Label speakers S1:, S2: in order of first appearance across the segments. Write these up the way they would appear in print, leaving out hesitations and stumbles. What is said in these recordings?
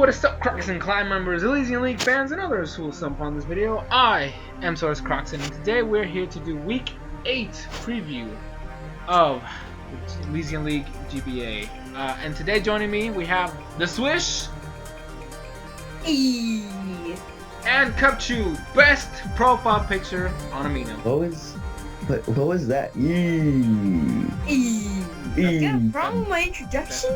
S1: what is up, Crockxen clan members, Elysian League fans, and others who will stump on this video. I am SoresanCrockxen, and today we're here to do Week 8 preview of Elysian League GBA. And today joining me, we have the Swish and Cubchoo, best profile picture on Amino.
S2: What was that?
S3: Got a problem with my introduction?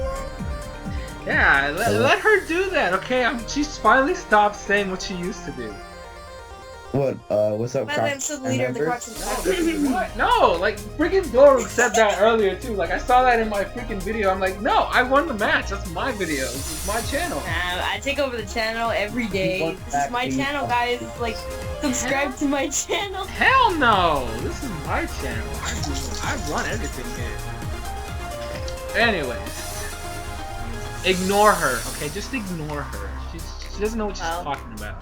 S1: Yeah, let her do that, okay? She's finally stopped saying what she used to do.
S2: What? What's up,
S3: By the way, I'm still the leader of the Crockxen.
S1: What? No, like, freaking Doruk said that earlier, too. Like, I saw that in my freaking video. I'm like, no, I won the match. That's my video. This is my channel.
S3: I take over the channel every day. This is my channel, guys. Like, subscribe to my channel.
S1: Hell no! This is my channel. I run everything here. Anyways. Ignore her, okay? Just ignore her. She doesn't know what she's talking about.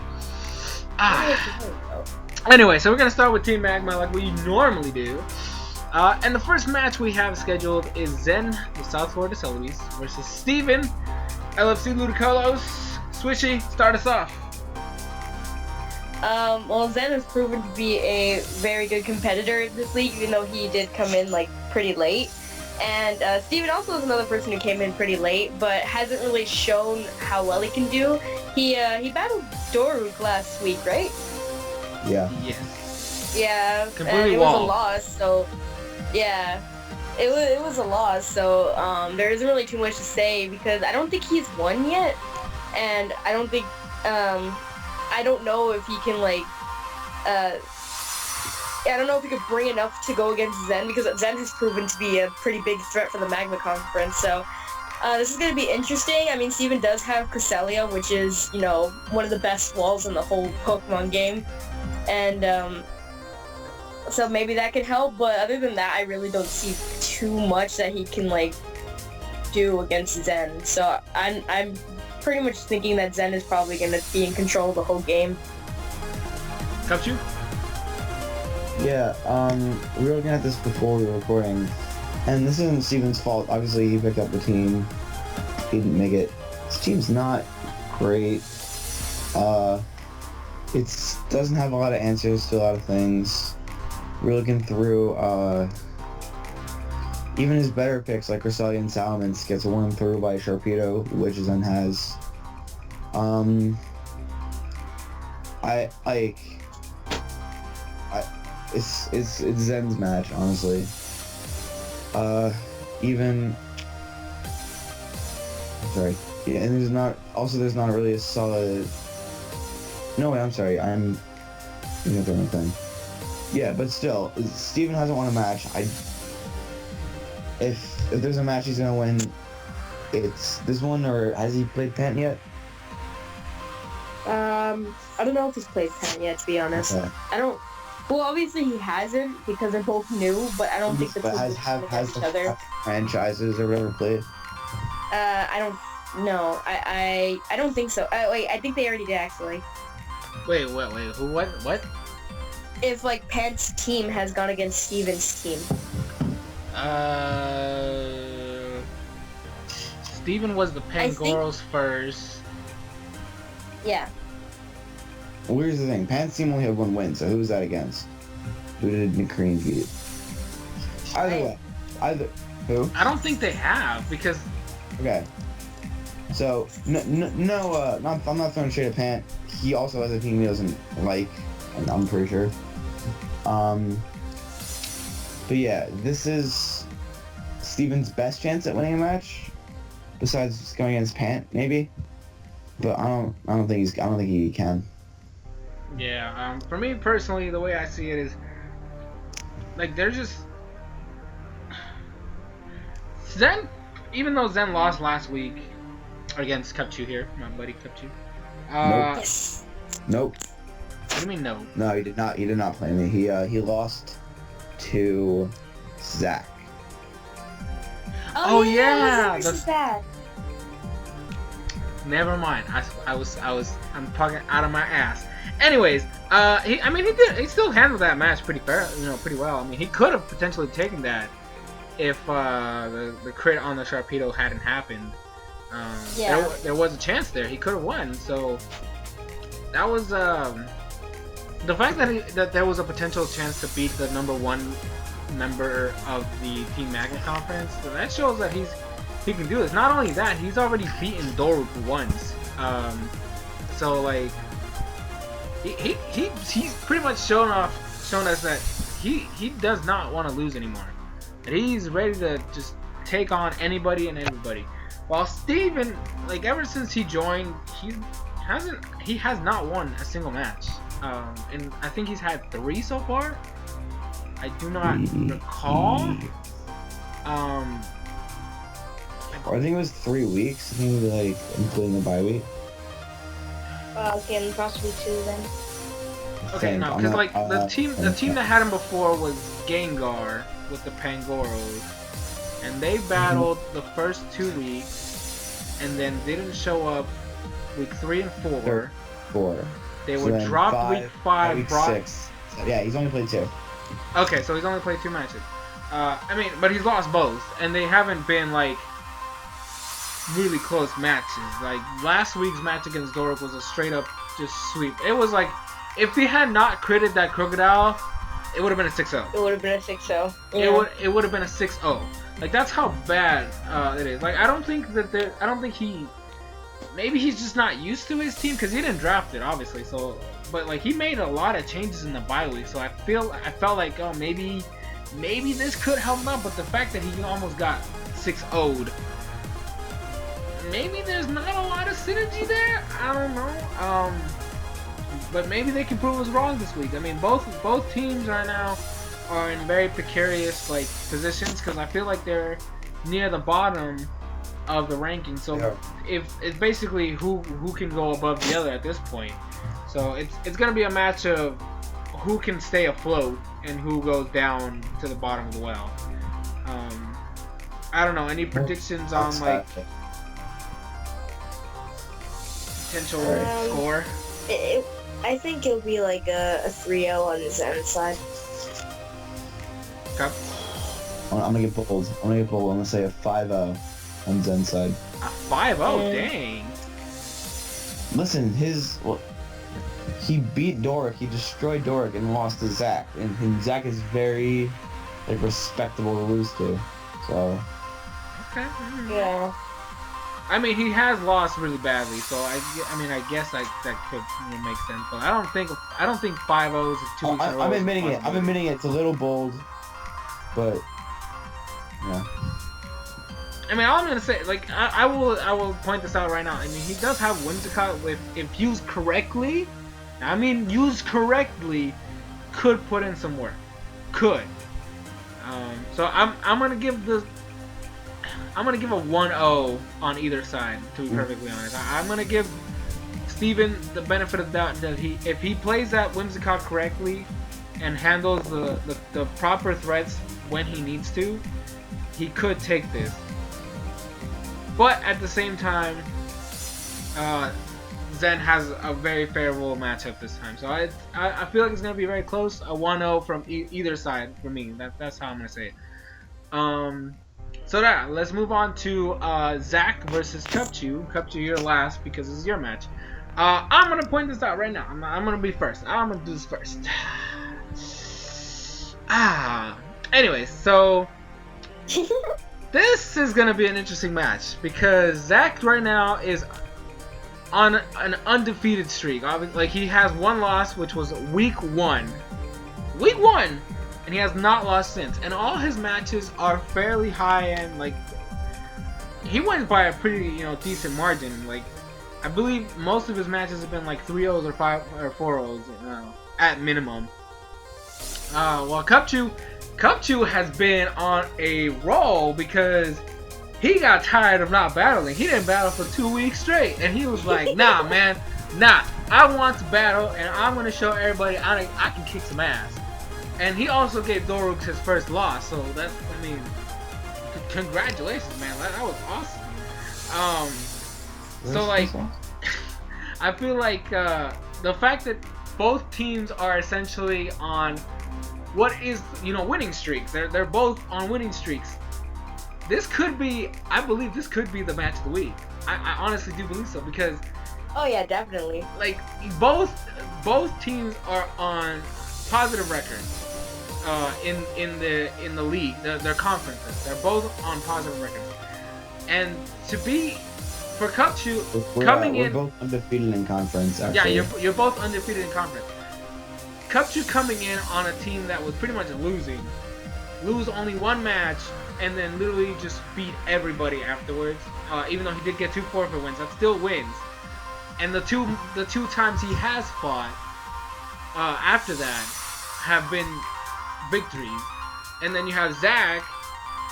S1: Anyway, so we're gonna start with Team Magma like we normally do. And the first match we have scheduled is Zen, the South Florida Celebrities, versus Steven, LFC Ludicolos. Swishy, start us off.
S3: Well, Zen has proven to be a very good competitor this league, even though he did come in, like, pretty late. And Steven also is another person who came in pretty late, but hasn't really shown how well he can do. He battled Doruk last week, right?
S2: Yeah.
S1: Yes.
S3: Yeah.
S1: Completely
S3: and it was a
S1: walled.
S3: loss, so yeah. It was a loss, so there isn't really too much to say because I don't think he's won yet, and I don't think I don't know if he can like I don't know if he could bring enough to go against Zen, because Zen has proven to be a pretty big threat for the Magma Conference, so this is going to be interesting. I mean, Steven does have Cresselia, which is, you know, one of the best walls in the whole Pokemon game, and so maybe that could help, but other than that, I really don't see too much that he can, like, do against Zen, so I'm pretty much thinking that Zen is probably going to be in control of the whole game.
S1: Cubchoo?
S2: Yeah, we were looking at this before we were recording, and this isn't Steven's fault. Obviously, he picked up the team. He didn't make it. This team's not great. It doesn't have a lot of answers to a lot of things. We're looking through, even his better picks, like Cresselia and Salamence, gets worn through by Sharpedo, which Zen has. It's Zen's match, honestly. Sorry. Yeah, and there's not really a solid. No way, I'm sorry. I'm doing the wrong thing. Yeah, but still, Steven hasn't won a match. If there's a match he's gonna win, it's this one. Or has he played Pant yet?
S3: I don't know if he's played Pen yet, to be honest. Okay. Well, obviously he hasn't because they're both new, but I don't think the two
S2: has each other. Franchises or whatever played?
S3: I don't know. I don't think so. Wait, I think they already did actually.
S1: Wait, who, what?
S3: If, like, Pant's team has gone against Steven's team.
S1: Steven was the Pangoros first.
S3: Yeah.
S2: Well, here's the thing. Pant's team only had one win, so who was that against? Who did McCrean beat? Who?
S1: I don't think they have, because...
S2: Okay. So, I'm not throwing shade at Pant. He also has a team he doesn't like, and I'm pretty sure. But yeah, this is Steven's best chance at winning a match, besides going against Pant, maybe. But I don't think he can.
S1: Yeah, for me personally, the way I see it is, like, they're just... Zen, even though Zen lost last week against Cubchoo here, my buddy Cubchoo.
S2: Nope.
S1: What do you mean no?
S2: No, he did not. He did not play me. He lost to Zach.
S1: Oh yeah,
S3: that's bad.
S1: Never mind. I'm talking out of my ass. Anyways, he still handled that match pretty well. I mean, he could have potentially taken that if the crit on the Sharpedo hadn't happened.
S3: Yeah.
S1: There was a chance there. He could have won. So that was the fact that there was a potential chance to beat the #1 member of the Team Magnet Conference. So that shows that he can do this. Not only that, he's already beaten Doruk once. So like he's pretty much shown us that he does not want to lose anymore. And he's ready to just take on anybody and everybody. While Steven, like ever since he joined, he has not won a single match. And I think he's had 3 so far. I do not recall.
S2: I think it was 3 weeks. I think like including the bye week.
S3: Okay, and possibly 2 then.
S1: Okay, no, because like the team that had him before was Gengar with the Pangoros, and they battled the first 2 weeks, and then didn't show up week 3 and 4.
S2: 4.
S1: They were dropped week 5.
S2: Week 6. So, yeah, he's only played 2.
S1: Okay, so he's only played 2 matches. I mean, but he's lost both, and they haven't been like really close matches. Like last week's match against Doruk was a straight up just sweep. It was like if he had not critted that Crocodile, it would have been a 6-0.
S3: It would have been a 6-0. Yeah.
S1: It would have been a 6-0. Like that's how bad it is. Like I don't think he. Maybe he's just not used to his team because he didn't draft it, obviously. So, but like he made a lot of changes in the bye week. So I felt like oh maybe this could help him out. But the fact that he almost got 6-0'd. Maybe there's not a lot of synergy there. I don't know. But maybe they can prove us wrong this week. I mean, both teams right now are in very precarious like positions because I feel like they're near the bottom of the ranking. So if it's basically who can go above the other at this point. So it's gonna be a match of who can stay afloat and who goes down to the bottom of the well. I don't know. Any predictions on like potential score?
S3: I think it'll be like a 3-0 on the Zen side.
S1: Okay.
S2: I'm gonna get bold. I'm gonna say a 5-0 on Zen's side.
S1: A 5-0, dang.
S2: Listen, he beat Doruk, he destroyed Doruk and lost to Zach. And Zach is very like respectable to lose to. So
S1: Okay.
S3: Yeah.
S1: I mean, he has lost really badly, so I guess that could make sense. But I don't think 5-0 is 2 weeks in a row.
S2: I'm admitting it. I'm admitting it's a little bold, but yeah.
S1: I mean, all I'm gonna say, like, I will point this out right now. I mean, he does have Whimsicott if used correctly. I mean, used correctly, could put in some work. Could. So I'm gonna give a 1-0 on either side, to be perfectly honest. I'm gonna give Steven the benefit of the doubt that if he plays that Whimsicott correctly and handles the proper threats when he needs to, he could take this. But at the same time, Zen has a very favorable matchup this time. So I feel like it's gonna be very close. A 1-0 from either side for me. That's how I'm gonna say it. So let's move on to Zach versus Cubchoo. Cubchoo, you're last because this is your match. I'm gonna point this out right now. I'm gonna be first. I'm gonna do this first. Anyways, so this is gonna be an interesting match because Zach right now is on an undefeated streak. Like he has 1 loss, which was week 1. Week 1. And he has not lost since. And all his matches are fairly high end. Like, he wins by a pretty, decent margin. Like, I believe most of his matches have been like 3-0s or 4-0s at minimum. Well, Cubchoo has been on a roll because he got tired of not battling. He didn't battle for 2 weeks straight. And he was like, nah, man, nah. I want to battle, and I'm going to show everybody I can kick some ass. And he also gave Doruk his first loss, so congratulations, man. That was awesome. So like, I feel like the fact that both teams are essentially on what is winning streaks. They're both on winning streaks. I believe this could be the match of the week. I honestly do believe so because
S3: Oh yeah, definitely.
S1: like both teams are on positive records in the league, their conferences. They're both on positive records, and to be for Cubchoo coming
S2: we're
S1: in,
S2: both undefeated in conference.
S1: yeah,
S2: Actually.
S1: you're both undefeated in conference. Cubchoo coming in on a team that was pretty much lose only one match, and then literally just beat everybody afterwards. Even though he did get 2 forfeit wins, that still wins. And the two times he has fought after that have been victories. And then you have Zach,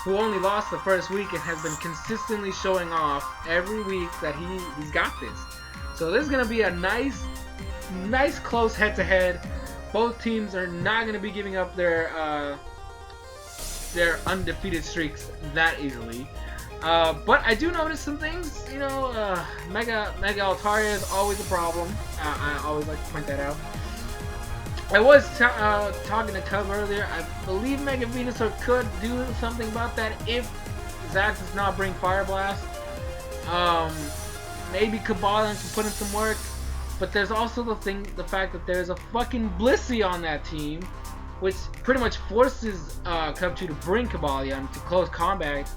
S1: who only lost the first week and has been consistently showing off every week that he's got this. So this is gonna be a nice close head-to-head. Both teams are not gonna be giving up their undefeated streaks that easily. But I do notice some things, you know, Mega Altaria is always a problem. I always like to point that out. I was talking to Cub earlier. I believe Mega Venusaur could do something about that if Zach does not bring Fire Blast. Maybe Kabbalah can put in some work. But there's also the fact that there's a fucking Blissey on that team, which pretty much forces Cubchoo to bring Kabbalah to close combat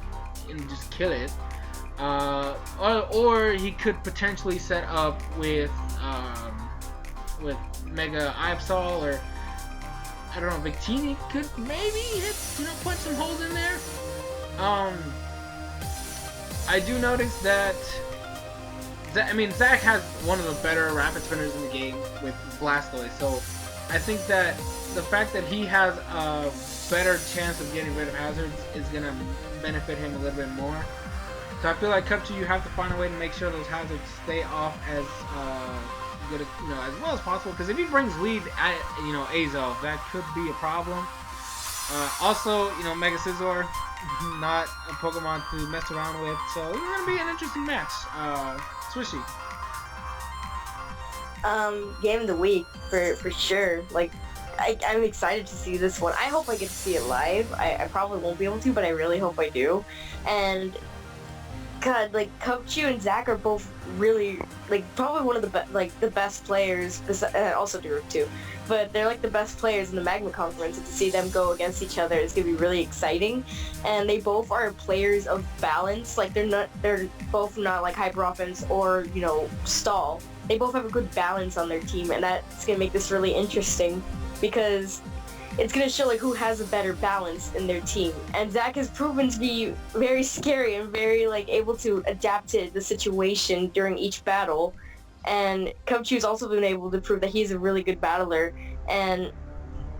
S1: and just kill it. Or he could potentially set up with Mega Absol, or I don't know, Victini could maybe hit, punch some holes in there. I do notice that Zach has one of the better rapid spinners in the game with Blastoise, so I think that the fact that he has a better chance of getting rid of hazards is gonna benefit him a little bit more. So I feel like Cubchoo, you have to find a way to make sure those hazards stay off as good as as well as possible. Because if he brings lead at Azo, that could be a problem. Also, Mega Scizor, not a Pokemon to mess around with, so it's gonna be an interesting match. Swishy.
S3: Game of the week for sure. Like, I'm excited to see this one. I hope I get to see it live. I probably won't be able to, but I really hope I do. And God, like Cubchoo and Zach are both really probably one of the best players. Also Duruk too, but they're like the best players in the Magma Conference. And to see them go against each other is gonna be really exciting. And they both are players of balance. Like they're both not like hyper offense or stall. They both have a good balance on their team, and that's gonna make this really interesting because it's gonna show like who has a better balance in their team. And Zach has proven to be very scary and very able to adapt to the situation during each battle. And Cubchoo's also been able to prove that he's a really good battler. And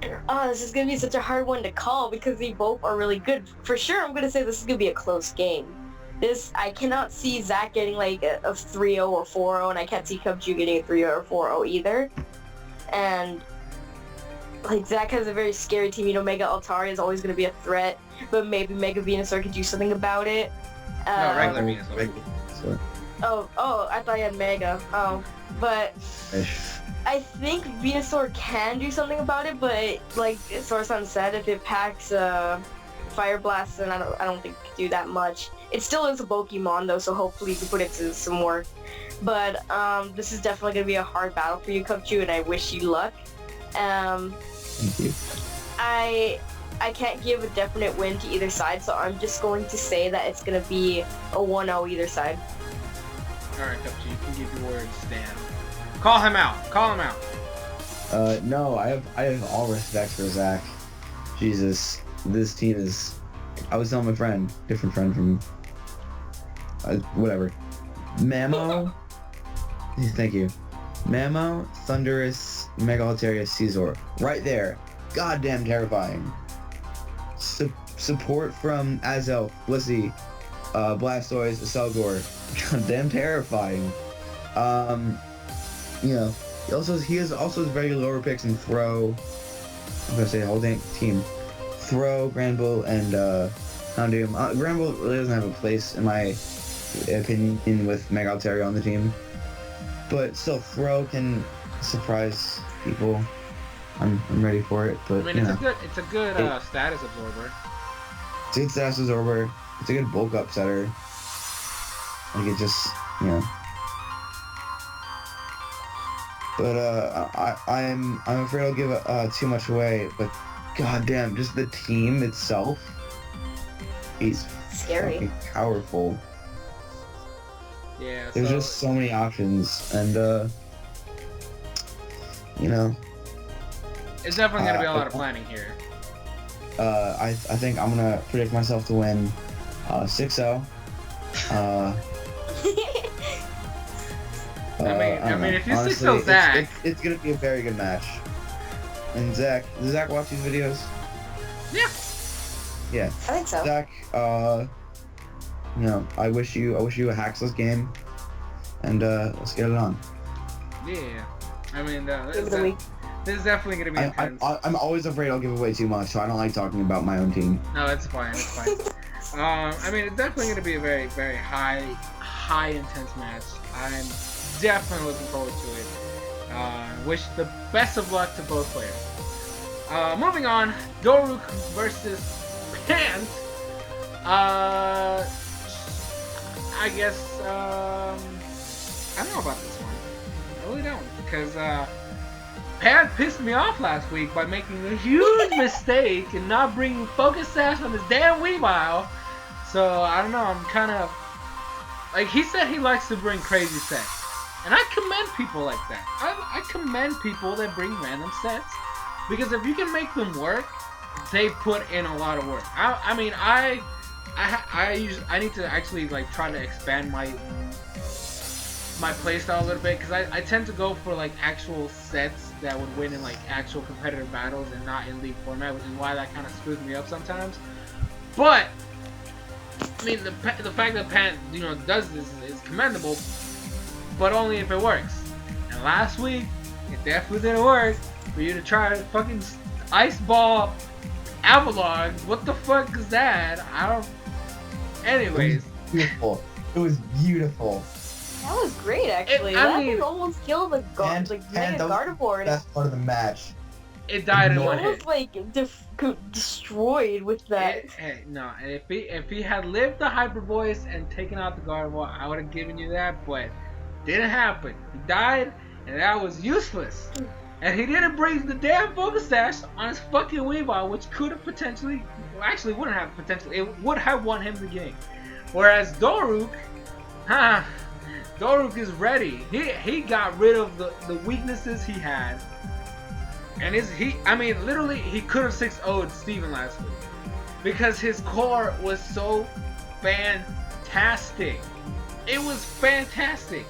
S3: this is gonna be such a hard one to call because they both are really good. For sure, I'm gonna say this is gonna be a close game. I cannot see Zach getting a 3-0 or 4-0, and I can't see Cubchoo getting a 3-0 or 4-0 either. And Zach has a very scary team. Mega Altaria is always going to be a threat, but maybe Mega Venusaur could do something about it.
S1: No, regular Venusaur.
S3: Oh, I thought you had Mega. Oh, but I think Venusaur can do something about it, but like Soresan said, if it packs Fire Blast, then I don't think it could do that much. It still is a Pokemon though, so hopefully you can put it to some work. But this is definitely going to be a hard battle for you, Cubchoo, and I wish you luck.
S2: Thank you.
S3: I can't give a definite win to either side, so I'm just going to say that it's going to be a 1-0 either side.
S1: Alright, Cubchoo, you can give your words, Dan. Call him out.
S2: No, I have all respect for Zach. Jesus, this team is... I was telling my friend, different friend from... whatever. Mamo? Thank you. Mamo, Thundurus, Mega Altaria, Scizor. Right there. Goddamn terrifying. Support from Azelf, Blissey, Blastoise, Selgor. Goddamn terrifying. He has also very lower picks in Throw. I'm gonna say the whole dang team. Throw, Granbull, and Houndoom. Granbull really doesn't have a place in my opinion with Mega Altaria on the team. But still, Throw can surprise people. I'm ready for it. But
S1: it's a good status absorber.
S2: It's a good status absorber. It's a good bulk up setter. Like you know. But I'm afraid I'll give too much away. But goddamn, just the team itself is
S3: Scary.
S2: fucking powerful.
S1: Yeah.
S2: There's just so many options, and you know.
S1: It's definitely gonna be a lot of planning here.
S2: I think I'm gonna predict myself to win 6-0.
S1: I mean, if you
S2: honestly,
S1: 6-0 Zach,
S2: it's gonna be a very good match. And Zach, does Zach watch these videos?
S1: Yeah.
S2: Yeah.
S3: I think so.
S2: Zach, you know, I wish you a hacksless game, and let's get it on.
S1: Yeah. I mean,
S3: Game of the week.
S1: this is definitely gonna be intense.
S2: I'm always afraid I'll give away too much, so I don't like talking about my own team.
S1: No, it's fine. It's fine. I mean, it's definitely gonna be a very, very high intense match. I'm definitely looking forward to it. Wish the best of luck to both players. Moving on, Doruk versus Pant. I guess I don't know about this one. I really don't, because Pant pissed me off last week by making a huge mistake and not bringing Focus Sash on his damn Weavile. So I don't know. I'm kind of like, he said he likes to bring crazy sets. And I commend people like that. I commend people that bring random sets, because if you can make them work, they put in a lot of work. I mean, I need to actually like try to expand my playstyle a little bit, because I tend to go for like actual sets that would win in like actual competitive battles and not in league format, which is why that kind of screws me up sometimes. But I mean, the fact that Pant, you know, does this is commendable, but only if it works. And last week, it definitely didn't work for you to try to fucking ice ball Avalon. What the fuck is that? I don't. Anyways,
S2: Beautiful. It was beautiful.
S3: That was great, actually.
S1: I
S3: That
S1: mean,
S3: thing almost killed the
S2: And
S3: Gardevoir.
S2: That's part of the match.
S1: it died in one hit.
S3: Almost like destroyed with that.
S1: No, and if he had lived the Hyper Voice and taken out the Gardevoir, I would have given you that, but didn't happen. He died, and that was useless. And he didn't bring the damn Focus Sash on his fucking Weavile, which could have potentially, well, actually wouldn't have potentially, it would have won him the game. Whereas Doruk, Doruk is ready. He got rid of the weaknesses he had. And I mean, literally, he could have 6-0'd Steven last week, because his core was so fantastic. It was fantastic.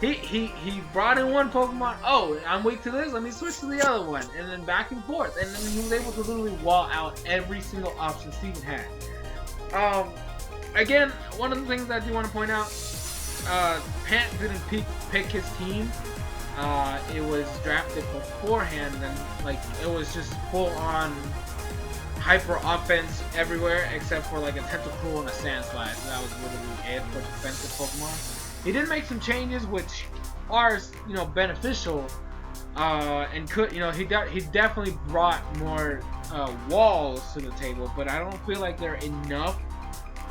S1: He brought in one Pokemon. Oh, I'm weak to this. Let me switch to the other one, and then back and forth. And then he was able to literally wall out every single option Steven had. Again, one of the things that I do want to point out, Pant didn't pick his team. It was drafted beforehand, and like it was just full on hyper offense everywhere, except for like a Tentacruel and a Sandslash. That was literally it for defensive Pokemon. He did make some changes which are, you know, beneficial, and could, you know, he definitely brought more walls to the table, but I don't feel like they're enough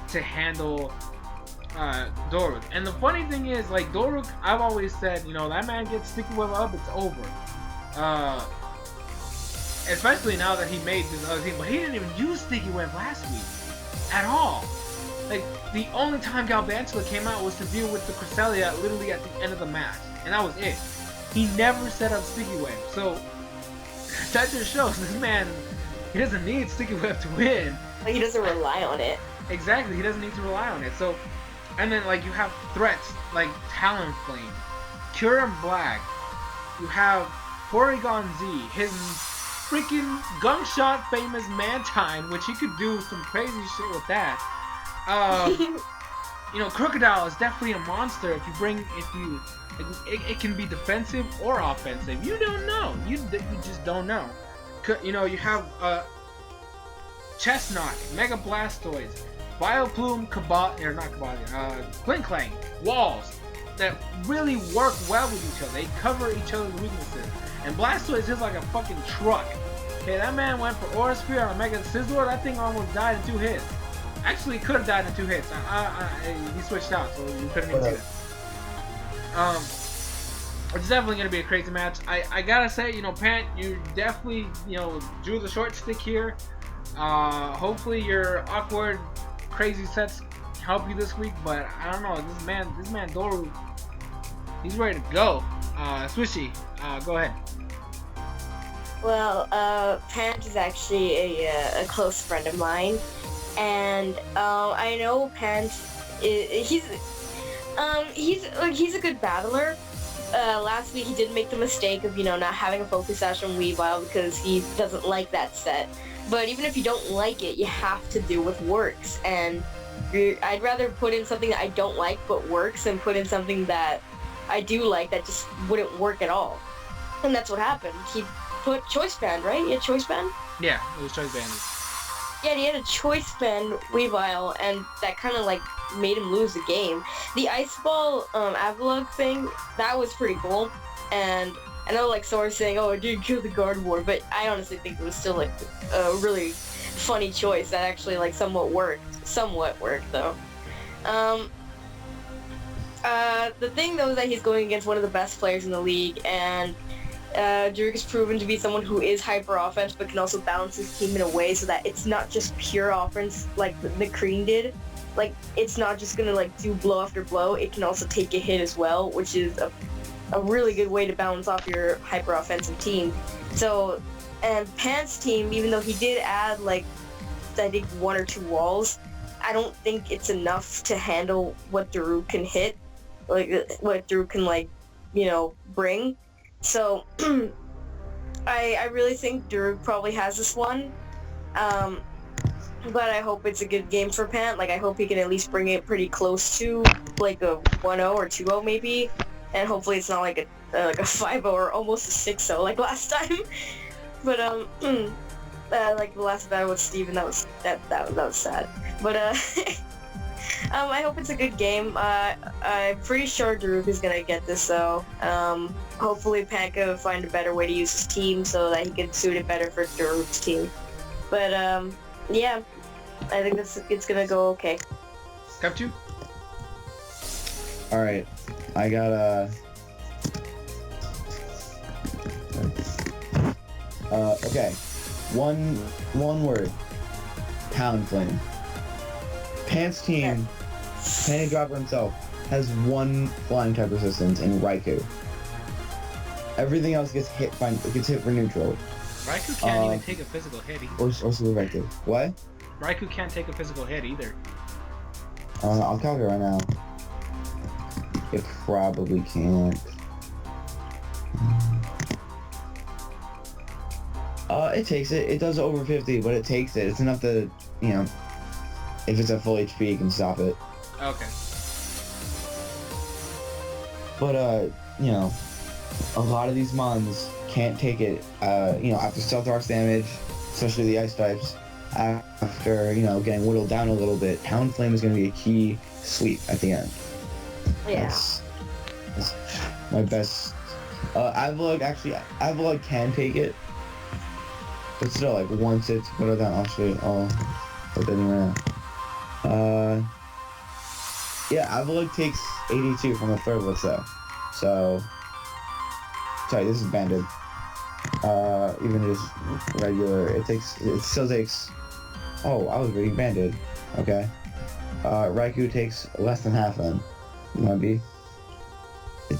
S1: to handle Doruk. And the funny thing is, like, Doruk, I've always said, you know, that man gets Sticky Web up, it's over. Especially now that he made this other team, but he didn't even use Sticky Web last week at all. Like, the only time Galvantula came out was to deal with the Cresselia literally at the end of the match, and that was it. He never set up Sticky Web, so that just shows this man, he doesn't need Sticky Web to win.
S3: Like, he doesn't rely on it.
S1: Exactly, he doesn't need to rely on it. So, and then like you have threats like Talonflame, Kyurem Black, you have Porygon Z, his freaking Gungshot famous Mantine, which he could do some crazy shit with that. You know, Crocodile is definitely a monster. It can be defensive or offensive. You don't know. You just don't know. You know, you have Chestnut, Mega Blastoise, Vileplume, Klinklang, Walls that really work well with each other. They cover each other's weaknesses. And Blastoise is like a fucking truck. Okay, that man went for Aura Sphere on a Mega Scizor. That thing almost died in 2 hits. Actually, could have died in 2 hits. He switched out, so you couldn't even see that. It's definitely going to be a crazy match. I gotta say, you know, Pant, you definitely, you know, drew the short stick here. Hopefully your awkward, crazy sets help you this week, but I don't know. This man Doru, he's ready to go. Swishy, go ahead.
S3: Well, Pant is actually a close friend of mine, and I know Pant he's a good battler. Last week he did make the mistake of, you know, not having a focus sash on Weavile because he doesn't like that set. But even if you don't like it, you have to do what works. And I'd rather put in something that I don't like but works than put in something that I do like that just wouldn't work at all. And that's what happened. He put Choice Band, right? He had Choice Band?
S1: Yeah, it was Choice Band.
S3: Yeah, he had a Choice Band Weavile, and that kind of like made him lose the game. The Ice Ball Avalugg thing, that was pretty cool. And I know like Sora's saying, oh, it didn't kill the Gardevoir, but I honestly think it was still like a really funny choice that actually like somewhat worked though. The thing though is that he's going against one of the best players in the league, and Daruk has proven to be someone who is hyper offense but can also balance his team in a way so that it's not just pure offense like the Cream did. Like, it's not just gonna like do blow after blow, it can also take a hit as well, which is a really good way to balance off your hyper offensive team. So, and Pant's team, even though he did add like I think 1 or 2 walls, I don't think it's enough to handle what Daruk can hit, like what Daruk can like, you know, bring. So I really think Daruk probably has this one, but I hope it's a good game for Pant. Like, I hope he can at least bring it pretty close to like a 1-0 or 2-0 maybe, and hopefully it's not like a 5-0 or almost a 6-0 like last time. But like the last battle with Steven, that was sad. But I hope it's a good game. I'm pretty sure Daruk is gonna get this though. Hopefully Pant can find a better way to use his team so that he can suit it better for Daruk's team. But yeah, I think it's gonna go okay.
S1: Cubchoo?
S2: Alright, I got okay. One word. Talonflame. Pant's team, Panty Dropper himself, has 1 flying type resistance in Raikou. Everything else gets hit for neutral.
S1: Raikou can't even take a physical hit either.
S2: Or Super Raikou. What?
S1: Raikou can't take a physical hit either.
S2: I'll calculate right now. It probably can't. It takes it. It does over 50, but it takes it. It's enough to, you know, if it's at full HP, you can stop it.
S1: Okay.
S2: But, you know, a lot of these mons can't take it, you know, after Stealth Rock's damage, especially the Ice types, after, you know, getting whittled down a little bit, Talonflame is going to be a key sweep at the end.
S3: Yeah.
S2: That's my best. Avalugg can take it, but still, like, once it's put it down, I'll put that in right now. Yeah, Avalugg takes 82 from the third blitz though. So, sorry, this is banded. Even just regular, it still takes, oh, I was reading banded. Okay. Raikou takes less than half then. Might be.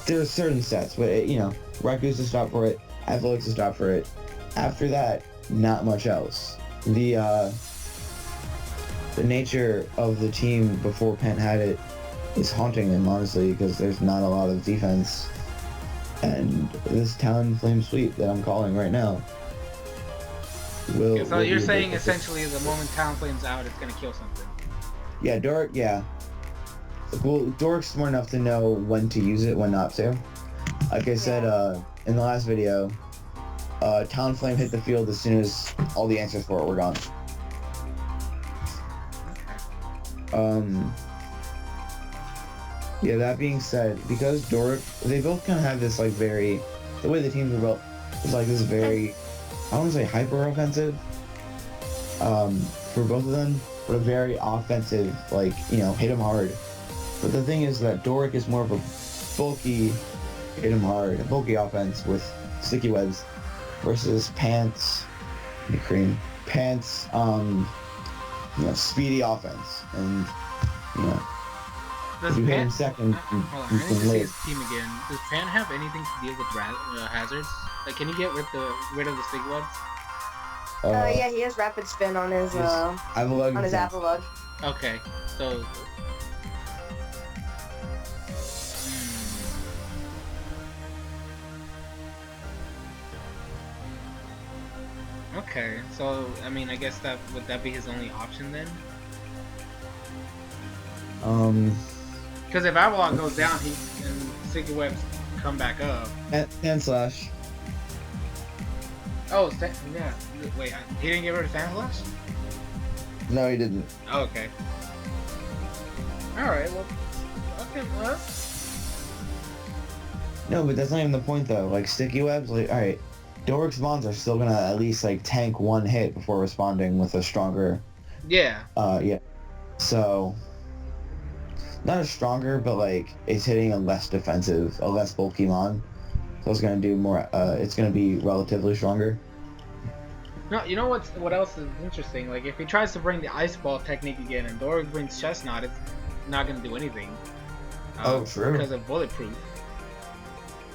S2: There are certain sets, but it, you know, Raiku's to stop for it, Avalugg's to stop for it. After that, not much else. The nature of the team before Pant had it is haunting them, honestly, because there's not a lot of defense. And this Talonflame sweep that I'm calling right now will...
S1: So you're saying essentially the moment Talonflame's out, it's going to kill something.
S2: Yeah, Dork, yeah. Well, Dork's smart enough to know when to use it, when not to. Like I said in the last video, Talonflame hit the field as soon as all the answers for it were gone. Yeah, that being said, because Dork, they both kind of have this, like, very, the way the teams are built is like this very, I don't want to say hyper offensive, for both of them, but a very offensive, like, you know, hit them hard. But the thing is that Doric is more of a bulky, hit him hard, a bulky offense with sticky webs versus Pants, cream, Pants, speedy offense, and
S1: Does
S2: if you hit him
S1: Pan?
S2: second,
S1: Hold on,
S2: you
S1: I need
S2: can
S1: to see
S2: live.
S1: his team again. Does Pan have anything to deal with hazards? Like, can he get rid of the stick webs?
S3: Yeah, he has rapid spin on his apple lug.
S1: Okay, so. Okay, so I mean, I guess that would that be his only option then? Because if Avalon goes down, he and sticky webs come back up.
S2: And slash.
S1: Oh, yeah. Wait, he didn't get rid of Sand Slash?
S2: No, he didn't.
S1: Oh, okay. Alright, well. Okay, well.
S2: No, but that's not even the point though. Like sticky webs, like alright, Doric's bonds are still gonna at least like tank one hit before responding with a stronger.
S1: Yeah.
S2: Yeah. So not as stronger, but like it's hitting a less defensive, a less bulky mon. So it's gonna do more. It's gonna be relatively stronger.
S1: No, you know what else is interesting? Like if he tries to bring the ice ball technique again, and Doric brings Chestnut, it's not gonna do anything.
S2: Oh, true.
S1: Because of bulletproof.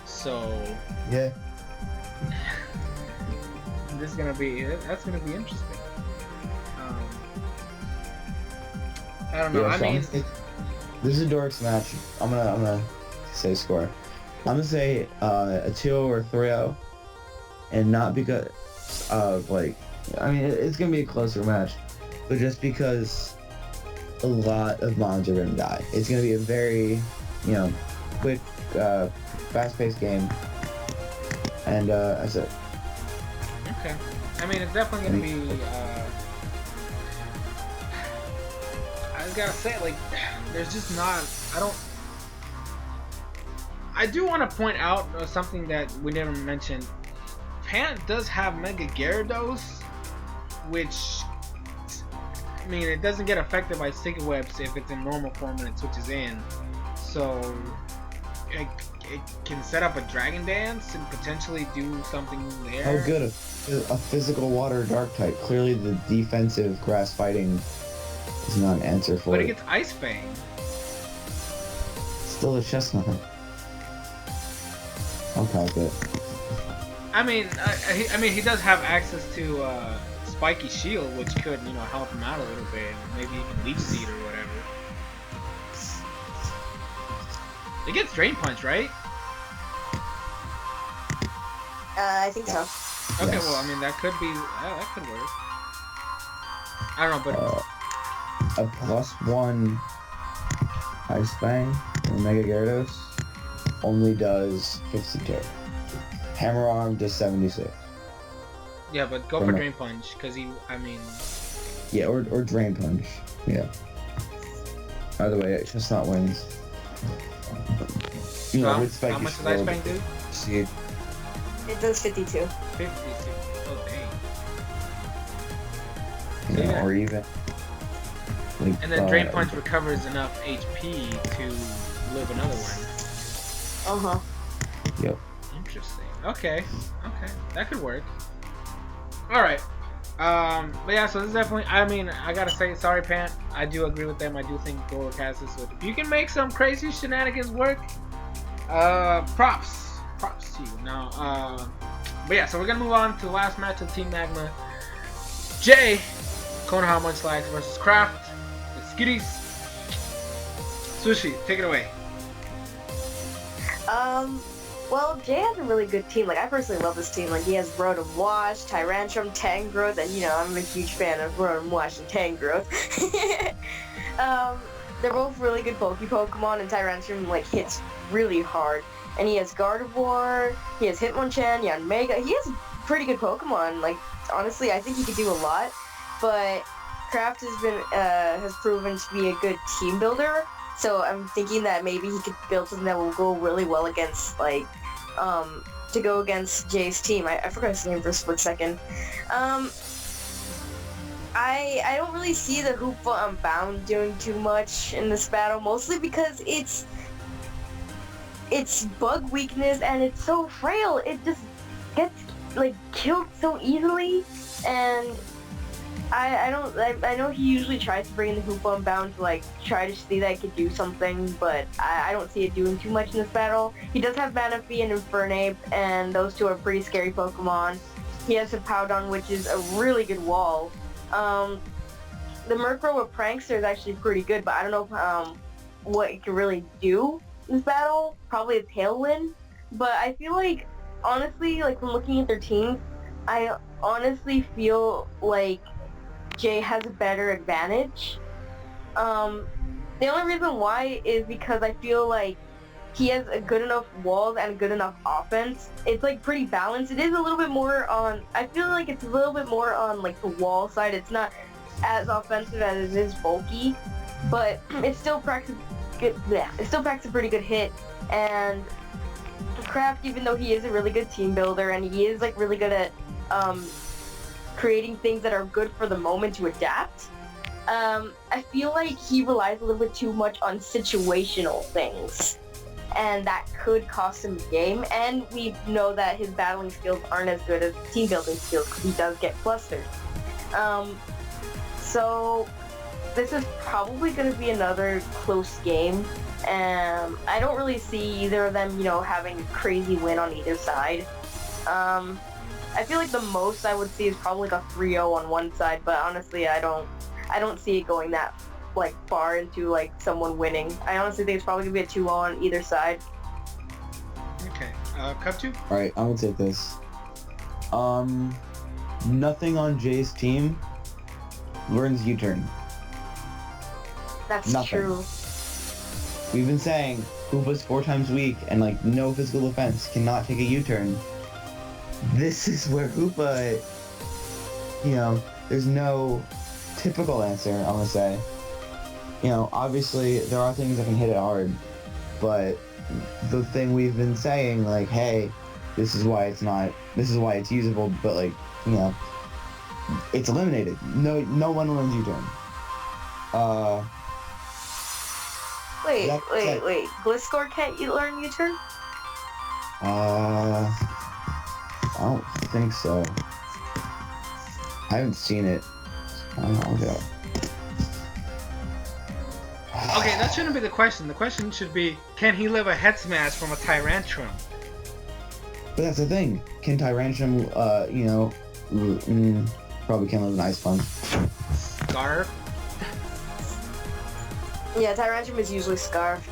S1: So.
S2: Yeah.
S1: That's gonna be interesting. I don't know.
S2: Yeah,
S1: I
S2: so
S1: mean,
S2: this is a Doric's match. I'm gonna say score. I'm gonna say a 2-0 or 3-0, and not because of like, I mean it's gonna be a closer match, but just because a lot of mons are gonna die. It's gonna be a very, quick, fast-paced game, and that's it.
S1: okay. I mean, it's definitely gonna be. I gotta say, like, there's just not. I do want to point out something that we never mentioned. Pant does have Mega Gyarados, which, I mean, it doesn't get affected by sticky webs if it's in normal form when it switches in. So it can set up a Dragon Dance and potentially do something there.
S2: Oh, good. A physical water dark type. Clearly, the defensive grass fighting is not an answer for
S1: but
S2: it.
S1: it gets Ice Fang.
S2: Still a Chestnut. Okay, good.
S1: I mean, he does have access to Spiky Shield, which could, help him out a little bit. Maybe even Leech Seed or whatever. It gets Drain Punch, right?
S3: I think so.
S1: Okay,
S2: Yes.
S1: well, I mean, that could be, that could work. I don't know, but...
S2: A +1 Ice Fang for Mega Gyarados only does 52. Hammer Arm does 76.
S1: Yeah, but go for Drain Punch, because
S2: Yeah, or Drain Punch. Yeah. By the way, Chestnut wins. With Spiky
S1: how much does Ice Fang do?
S2: See,
S3: It does 52.
S1: 52. Oh, dang. Yeah.
S2: or even. Like,
S1: And then Drain Punch recovers enough HP to live another one.
S3: Uh-huh.
S2: Yep.
S1: Interesting. Okay. That could work. Alright. But yeah, so this is definitely, I gotta say, sorry, Pant. I do agree with them. I do think Doric has this. So if you can make some crazy shenanigans work, props to you. Now, but yeah, so we're gonna move on to the last match of Team Magma. Jay, Konoha Munchlax versus Kraft. Skitties. Swishy, take it away.
S3: Well, Jay has a really good team. Like, I personally love this team. Like, he has Rotom Wash, Tyrantrum, Tangrowth, and, I'm a huge fan of Rotom Wash and Tangrowth. They're both really good bulky Pokemon, and Tyrantrum, like, hits really hard. And he has Gardevoir, he has Hitmonchan, Yanmega. He has pretty good Pokemon. Like, honestly, I think he could do a lot. But Kraft has proven to be a good team builder. So I'm thinking that maybe he could build something that will go really well against, like, to go against Jay's team. I forgot his name for a split second. I don't really see the Hoopa Unbound doing too much in this battle, mostly because it's its bug weakness, and it's so frail. It just gets like killed so easily, and I know he usually tries to bring in the Hoopa Unbound to like try to see that it could do something, but I don't see it doing too much in this battle. He does have Manaphy and Infernape, and those two are pretty scary Pokemon. He has a Powdon, which is a really good wall. The Murkrow with Prankster is actually pretty good, but I don't know what it can really do in this battle. Probably a Tailwind, but I feel like, honestly, like when looking at their teams, I honestly feel like Jay has a better advantage. The only reason why is because I feel like he has a good enough walls and a good enough offense. It's like pretty balanced. It is a little bit more on, I feel like it's a little bit more on like the wall side. It's not as offensive as it is bulky, but it still packs a pretty good hit. And Kraft, even though he is a really good team builder and he is like really good at creating things that are good for the moment to adapt, I feel like he relies a little bit too much on situational things, and that could cost him a game. And we know that his battling skills aren't as good as team building skills because he does get flustered. So this is probably going to be another close game, and I don't really see either of them, having a crazy win on either side. I feel like the most I would see is probably like a 3-0 on one side, but honestly, I don't see it going that like far into like someone winning. I honestly think it's probably gonna be a 2-0 on either side.
S1: Okay, Cubchoo?
S2: Alright, I'm gonna take this. Nothing on Jay's team learns U-turn.
S3: That's
S2: Nothing.
S3: true.
S2: We've been saying Hoopa's 4 times weak and like no physical defense, cannot take a U-turn. This is where Hoopa, there's no typical answer, I'm gonna say. Obviously there are things that can hit it hard, but the thing we've been saying, like, hey, this is why it's usable, but like, it's eliminated. No one learns U-turn.
S3: Wait. Gliscor can't learn U-turn?
S2: I don't think so. I haven't seen it. I'll go.
S1: Okay, that shouldn't be the question. The question should be, can he live a head smash from a Tyrantrum?
S2: But that's the thing. Can Tyrantrum, probably can't live an Ice Punch.
S1: Scarf?
S3: Yeah, Tyrantrum is usually scarfed.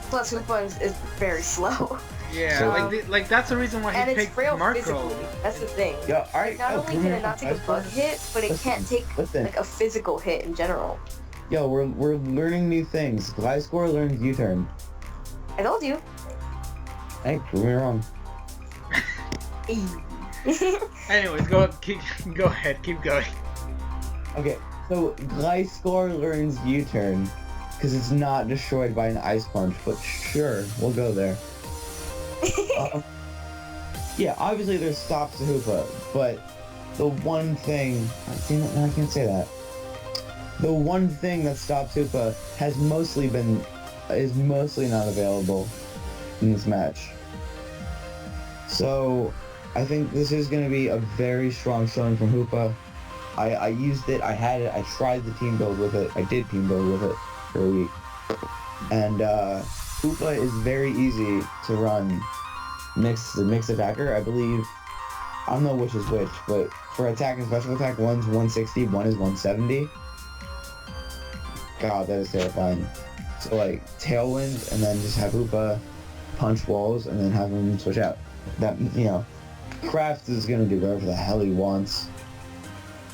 S3: Plus, Hoopa is very slow.
S1: Yeah,
S3: So,
S1: like that's the reason why
S3: and
S1: he
S3: it's
S1: picked
S3: frail
S1: Marco.
S3: physically. That's the thing.
S2: Yeah, alright.
S3: Not only can it not take a bug hit, but it can't take like a physical hit in general.
S2: Yo, we're learning new things. Gliscor learns U-turn.
S3: I told you.
S2: Hey, prove me wrong.
S1: Anyways, go ahead, keep going.
S2: Okay, so Gliscor learns U-turn because it's not destroyed by an Ice Punch, but sure, we'll go there. Yeah, obviously there's stops to Hoopa, but the one thing... I can't say that. The one thing that stops Hoopa is mostly not available in this match. So, I think this is going to be a very strong showing from Hoopa. I used it, I had it, I tried the team build with it, I did team build with it for a week. And Hoopa is very easy to run the mixed attacker, I believe. I don't know which is which, but for attack and special attack, one's 160, one is 170. God, that is terrifying. So like Tailwind, and then just have Hoopa punch walls, and then have him switch out. That, Kraft is gonna do whatever the hell he wants.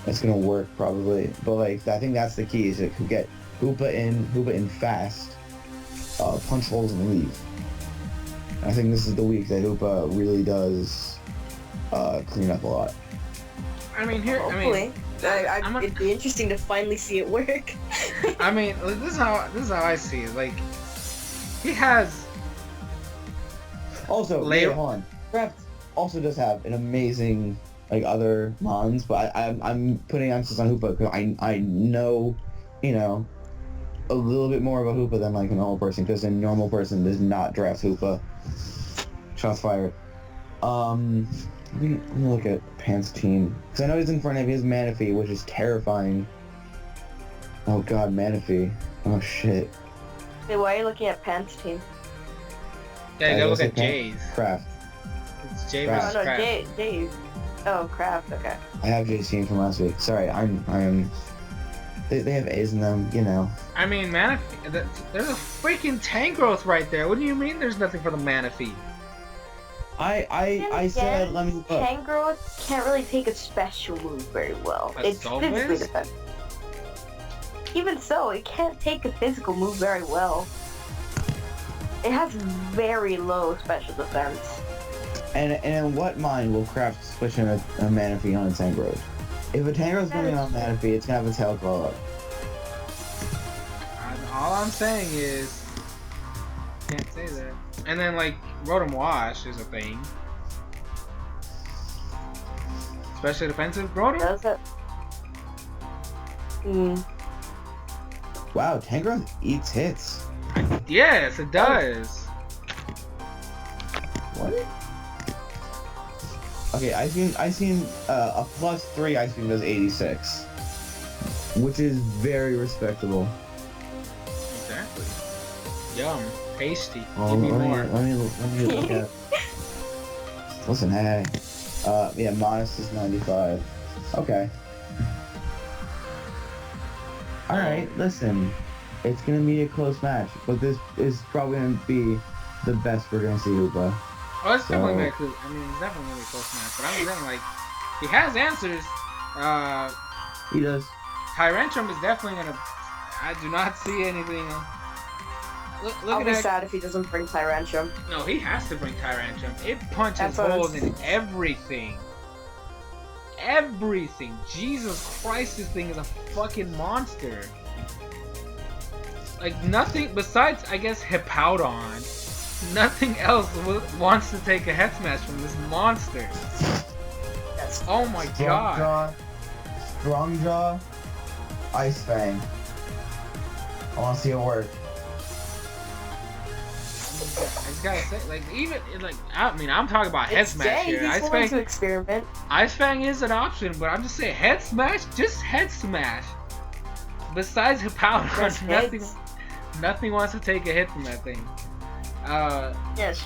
S2: It's gonna work probably, but like I think that's the key, is it could get Hoopa in fast, punch holes and leave. I think this is the week that Hoopa really does clean up a lot.
S1: I mean,
S3: Hopefully. It'd be interesting to finally see it work.
S1: I mean, this is how I see it. Like, he has.
S2: Also, later on, Kraft also does have an amazing other mons, but I'm putting emphasis on Hoopa because I know, a little bit more of a Hoopa than like a normal person, because a normal person does not draft Hoopa. Shots fired. Let me look at Pant's team, because I know he's in front of him. He has Manaphy, which is terrifying. Oh god, Manaphy. Oh shit.
S3: Hey, why are you looking at Pant's team?
S1: Yeah, you gotta look at Jay's.
S2: Craft.
S1: It's Jay
S2: Craft.
S1: versus
S3: Oh no,
S1: Craft.
S3: Jay. Oh, Craft. Okay.
S2: I have Jay's team from last week. Sorry, I'm. They have A's in them, you know.
S1: I mean, Manaphy. There's a freaking Tangrowth right there. What do you mean there's nothing for the Manaphy?
S2: I said, let me look.
S3: Tangrowth can't really take a special move very well.
S1: A
S3: It's physically
S1: Solviz?
S3: defensive. Even so, it can't take a physical move very well. It has very low special defense.
S2: And in what mind will Craft switch in a Manaphy on a Tangrowth? If a Tangrowth's going on Manaphy, it's gonna have a tail claw up.
S1: All I'm saying is, can't say that. And then like Rotom Wash is a thing. Special defensive Rotom?
S3: Does it?
S2: Wow, Tangrowth eats hits.
S1: Yes, it does.
S2: What? Okay, I seen a +3 Ice Beam does 86, which is very respectable.
S1: Exactly. Yum. Tasty.
S2: Oh,
S1: Give me
S2: let
S1: more.
S2: me look at. Listen, hey. Yeah, Modest is 95. Okay. Alright, listen. It's gonna be a close match, but this is probably gonna be the best we're gonna see Hoopa.
S1: Oh, it's definitely very cool. I mean, it's definitely gonna be a close match. But I'm saying, like, he has answers.
S2: He does.
S1: Tyrantrum is definitely gonna. I do not see anything. Look
S3: I'll
S1: at
S3: be
S1: that.
S3: sad if he doesn't bring Tyrantrum.
S1: No, he has to bring Tyrantrum. It punches
S3: That's what
S1: holes
S3: I'm
S1: in everything. Everything. Jesus Christ, this thing is a fucking monster. Like, nothing besides, I guess, Hippowdon. Nothing else wants to take a head smash from this monster.
S3: Yes.
S1: Oh my god.
S2: Strong Jaw, Ice Fang. I want to see it work.
S1: I just gotta say, like, even, like, I mean, I'm talking about head
S3: It's
S1: smash
S3: Jay,
S1: here.
S3: he's willing to experiment.
S1: Ice Fang is an option, but I'm just saying, head smash, just head smash. Besides Hippowdon, nothing wants to take a hit from that thing.
S3: Yes.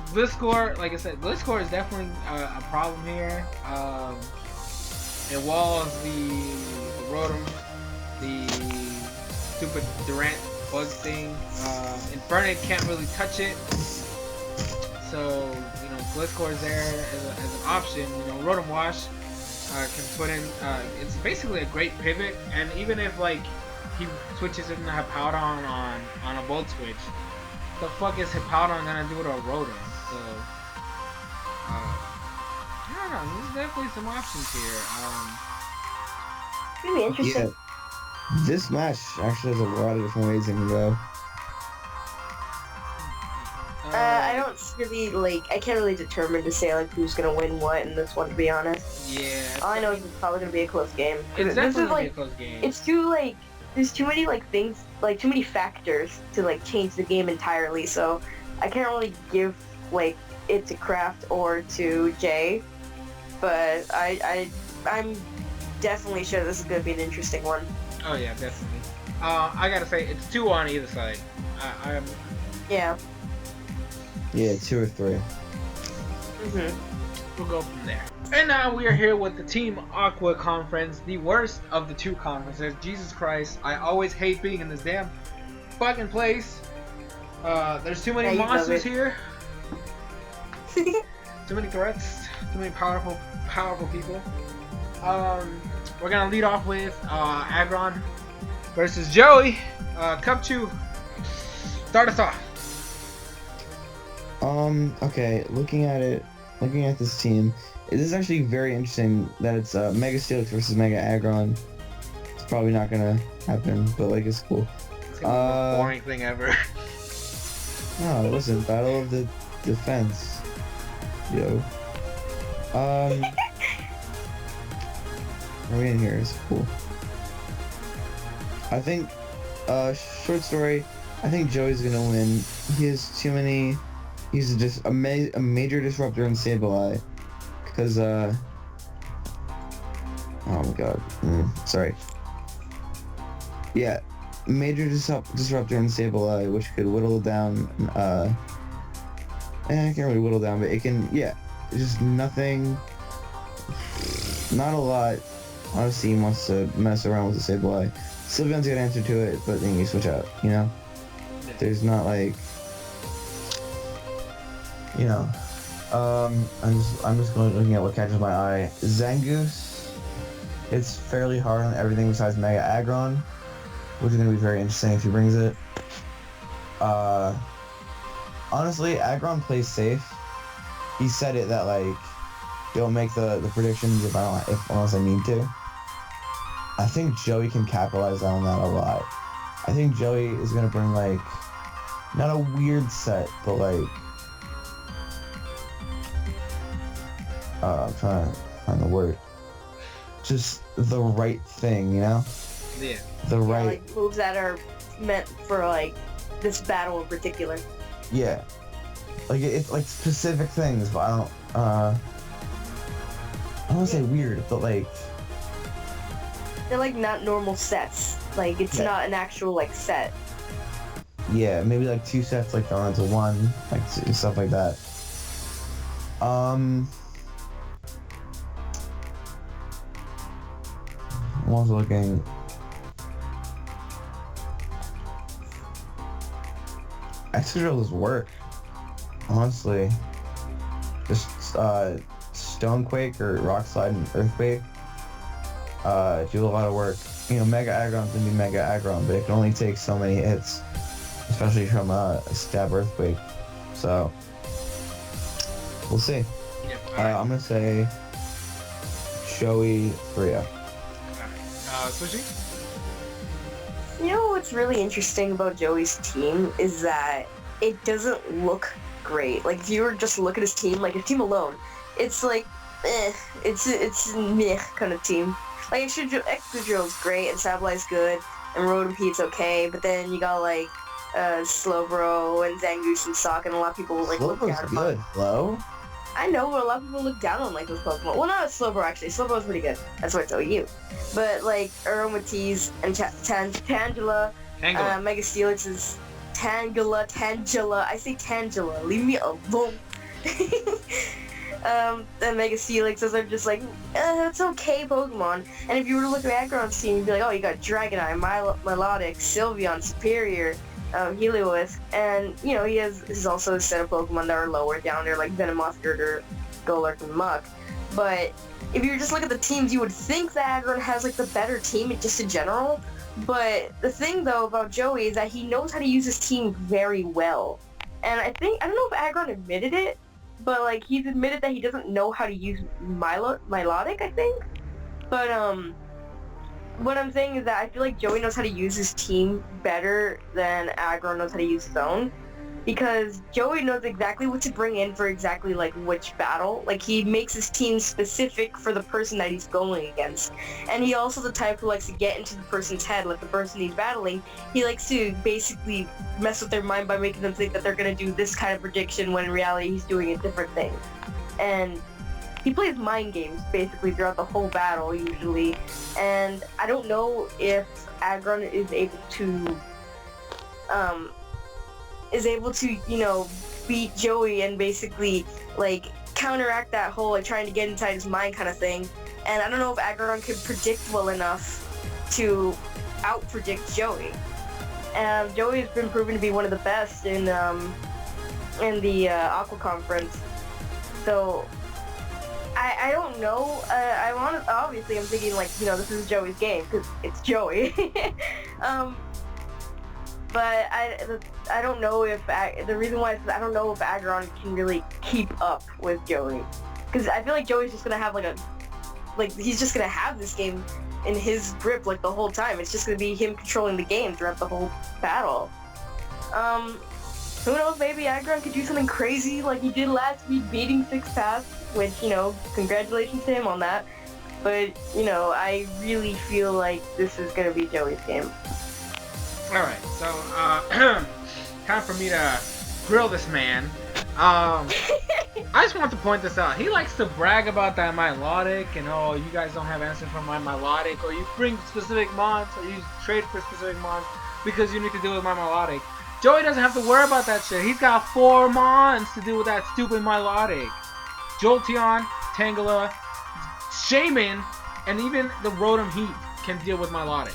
S1: Gliscor, like I said, Gliscor is definitely a problem here. It walls the Rotom, the stupid Durant bug thing. Infernape can't really touch it. So, you know, Gliscor is there as an option. You know, Rotom Wash can put in, it's basically a great pivot, and even if, like, he switches into Hippowdon on a Volt Switch, the fuck is Hippowdon gonna do with a Rotom? So, I don't know, there's definitely some options here.
S3: It's gonna be interesting.
S2: Yeah. This match actually has a lot of different ways it can go.
S3: I don't really, like, I can't really determine to say, like, who's gonna win what in this one, to be honest.
S1: Yeah.
S3: All I know is it's probably gonna be a close game.
S1: It's
S3: This
S1: definitely
S3: is,
S1: gonna be a
S3: like,
S1: close game.
S3: it's too, like, there's too many, like, things, like, too many factors to, like, change the game entirely, so I can't really give, like, it to Craft or to Jay, but I'm definitely sure this is gonna be an interesting one.
S1: Oh yeah, definitely. I gotta say, it's 2 on either side. I'm.
S3: Yeah.
S2: Yeah, 2 or 3.
S1: We'll go from there. And now we are here with the Team Aqua Conference, the worst of the 2 conferences. Jesus Christ, I always hate being in this damn fucking place. There's too many monsters here. Too many threats. Too many powerful people. We're gonna lead off with Aggron versus Joey. Cubchoo, start us off.
S2: Okay, looking at this team, it is actually very interesting that it's Mega Steelix versus Mega Aggron. It's probably not gonna happen, but like it's cool.
S1: It's gonna be the most boring thing ever.
S2: No, listen, Battle of the Defense. Yo. Are we in here? It's cool. I think Short story. I think Joey's gonna win. He has too many. He's just a major disruptor in Sableye. Because oh my god. Sorry. Yeah, major disruptor in Sableye, which could whittle down. I can't really whittle down, but it can. Yeah, just nothing. Not a lot. Honestly, wants to mess around with the Sableye. Sylveon's got an answer to it, but then you switch out, you know? There's not like, you know, I'm just looking at what catches my eye. Zangoose, it's fairly hard on everything besides Mega Aggron, which is going to be very interesting if he brings it. Honestly, Aggron plays safe. He said it that, like, don't make the predictions unless I need to. I think Joey can capitalize on that a lot. I think Joey is gonna bring like, not a weird set, but like, I'm trying to find the word. Just the right thing, you know?
S1: Yeah.
S2: The right.
S3: Like moves that are meant for like this battle in particular.
S2: Yeah. Like it's like specific things, but I don't want to say weird, but like.
S3: They're like not normal sets. Like it's not an actual like set.
S2: Yeah, maybe like 2 sets like thrown into one, like stuff like that. I'm also looking. Excadrills work, honestly. Just Stonequake or Rock Slide and Earthquake do a lot of work. You know, Mega Aggron's gonna be Mega Aggron, but it can only take so many hits, especially from a Stab Earthquake. So we'll see.
S1: Yeah,
S2: I'm gonna say Joey 3-0.
S1: Swishy?
S3: You know what's really interesting about Joey's team is that it doesn't look great. Like if you were just to look at his team, like his team alone, it's like, it's meh kind of team. Like Excadrill's great and Sableye's good and Rodampede's okay, but then you got like Slowbro and Zangoose and Sock, and a lot of people like look down
S2: Slowbro's good, Slow.
S3: I know, but a lot of people look down on like those Pokemon. Well, not Slowbro actually. Slowbro's pretty good. That's what I tell you. But like Aromatisse and Tangela, Mega Steelix is Tangela. I say Tangela. Leave me alone. The Mega Steelix, those are just like, it's okay Pokemon. And if you were to look at Aggron's team, you'd be like, oh, you got Dragonite, Milotic, Sylveon, Superior, Heliolisk, and, you know, he's also a set of Pokemon that are lower down there, like Venomoth, Girder, Golurk, and Muck. But if you just look at the teams, you would think that Aggron has, like, the better team just in general. But the thing, though, about Joey is that he knows how to use his team very well. And I don't know if Aggron admitted it, but, like, he's admitted that he doesn't know how to use Milotic, I think. But, what I'm saying is that I feel like Joey knows how to use his team better than Aggron knows how to use his own. Because Joey knows exactly what to bring in for exactly, like, which battle. Like, he makes his team specific for the person that he's going against. And he also the type who likes to get into the person's head, like the person he's battling. He likes to basically mess with their mind by making them think that they're going to do this kind of prediction when in reality he's doing a different thing. And he plays mind games, basically, throughout the whole battle, usually. And I don't know if Aggron is able to, you know, beat Joey and basically, like, counteract that whole, like, trying to get inside his mind kind of thing. And I don't know if Aggron can predict well enough to out-predict Joey. And Joey has been proven to be one of the best in the Aqua Conference. So I don't know. Obviously I'm thinking, like, you know, this is Joey's game because it's Joey. But I don't know if the reason why is I don't know if Aggron can really keep up with Joey, because I feel like Joey's just gonna have he's just gonna have this game in his grip like the whole time. It's just gonna be him controlling the game throughout the whole battle. Who knows? Maybe Aggron could do something crazy like he did last week, beating 6 Paths, which, you know, congratulations to him on that. But, you know, I really feel like this is gonna be Joey's game.
S1: Alright, so, time for me to grill this man. I just want to point this out. He likes to brag about that melodic and oh, you guys don't have answers for my melodic, or you bring specific mods, or you trade for specific mods because you need to deal with my melodic. Joey doesn't have to worry about that shit. He's got 4 mons to deal with that stupid melodic. Jolteon, Tangela, Shaman, and even the Rotom Heat can deal with melodic.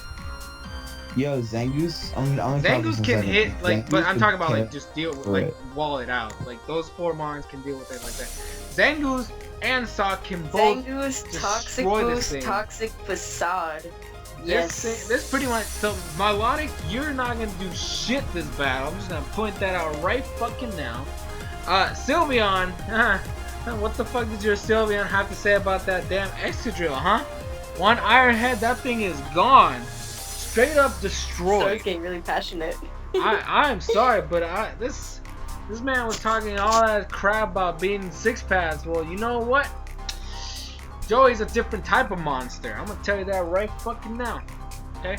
S2: Yo, Zangoose.
S1: Zangoose can hit, like, but I'm talking about like just deal with, like,
S2: it.
S1: wall it out. Like those 4 mons can deal with it like that. Zangoose and Sock can both
S3: Zangoose, Toxic
S1: destroy this
S3: Boost,
S1: thing.
S3: Toxic Facade. Yes.
S1: This pretty much, so melodic, you're not gonna do shit this battle. I'm just gonna point that out right fucking now. Sylveon, what the fuck did your Sylveon have to say about that damn Excadrill, huh? One Iron Head, that thing is gone. Straight up destroyed.
S3: Started getting really passionate.
S1: I'm sorry, but this man was talking all that crap about being 6-pass. Well, you know what? Joey's a different type of monster. I'm gonna tell you that right fucking now. Okay?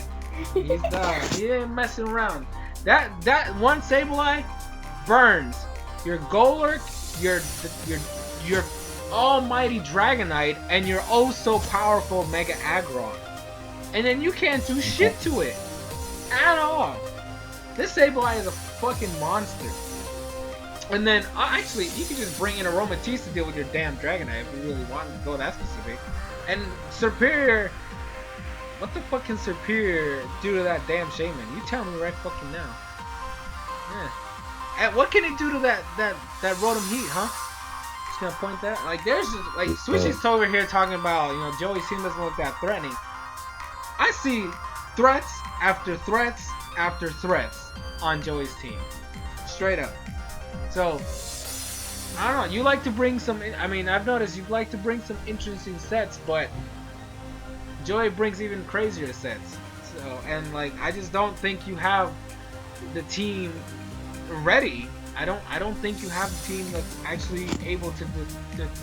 S1: He ain't messing around. That one Sableye burns your Golurk, your almighty Dragonite, and your oh so powerful Mega Aggron. And then you can't do shit to it at all. This Sableye is a fucking monster. And then, actually, you can just bring in Aromatisse to deal with your damn Dragonite if you really wanted to go that specific. And Superior, what the fuck can Superior do to that damn Shaman? You tell me right fucking now. Yeah. And what can it do to that Rotom Heat, huh? Just gonna point that. Like, there's just, like, Swishy's over here talking about, you know, Joey's team doesn't look that threatening. I see threats after threats after threats on Joey's team. Straight up. So, I don't know. You like to bring some... I mean, I've noticed you like to bring some interesting sets, but Joey brings even crazier sets. So, and like, I just don't think you have the team ready. I don't think you have the team that's actually able to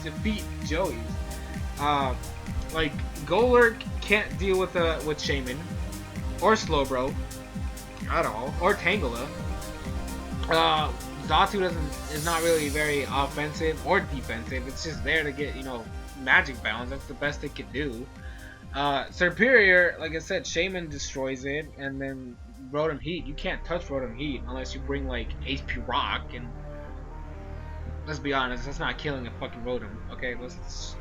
S1: defeat Joey's. Like, Golurk can't deal with Shaman or Slowbro at all, or Tangela. Xatu is not really very offensive or defensive. It's just there to get, you know, magic bounds. That's the best it could do. Superior, like I said, Shaman destroys it, and then Rotom Heat. You can't touch Rotom Heat unless you bring like HP Rock, and let's be honest, that's not killing a fucking Rotom. Okay, let's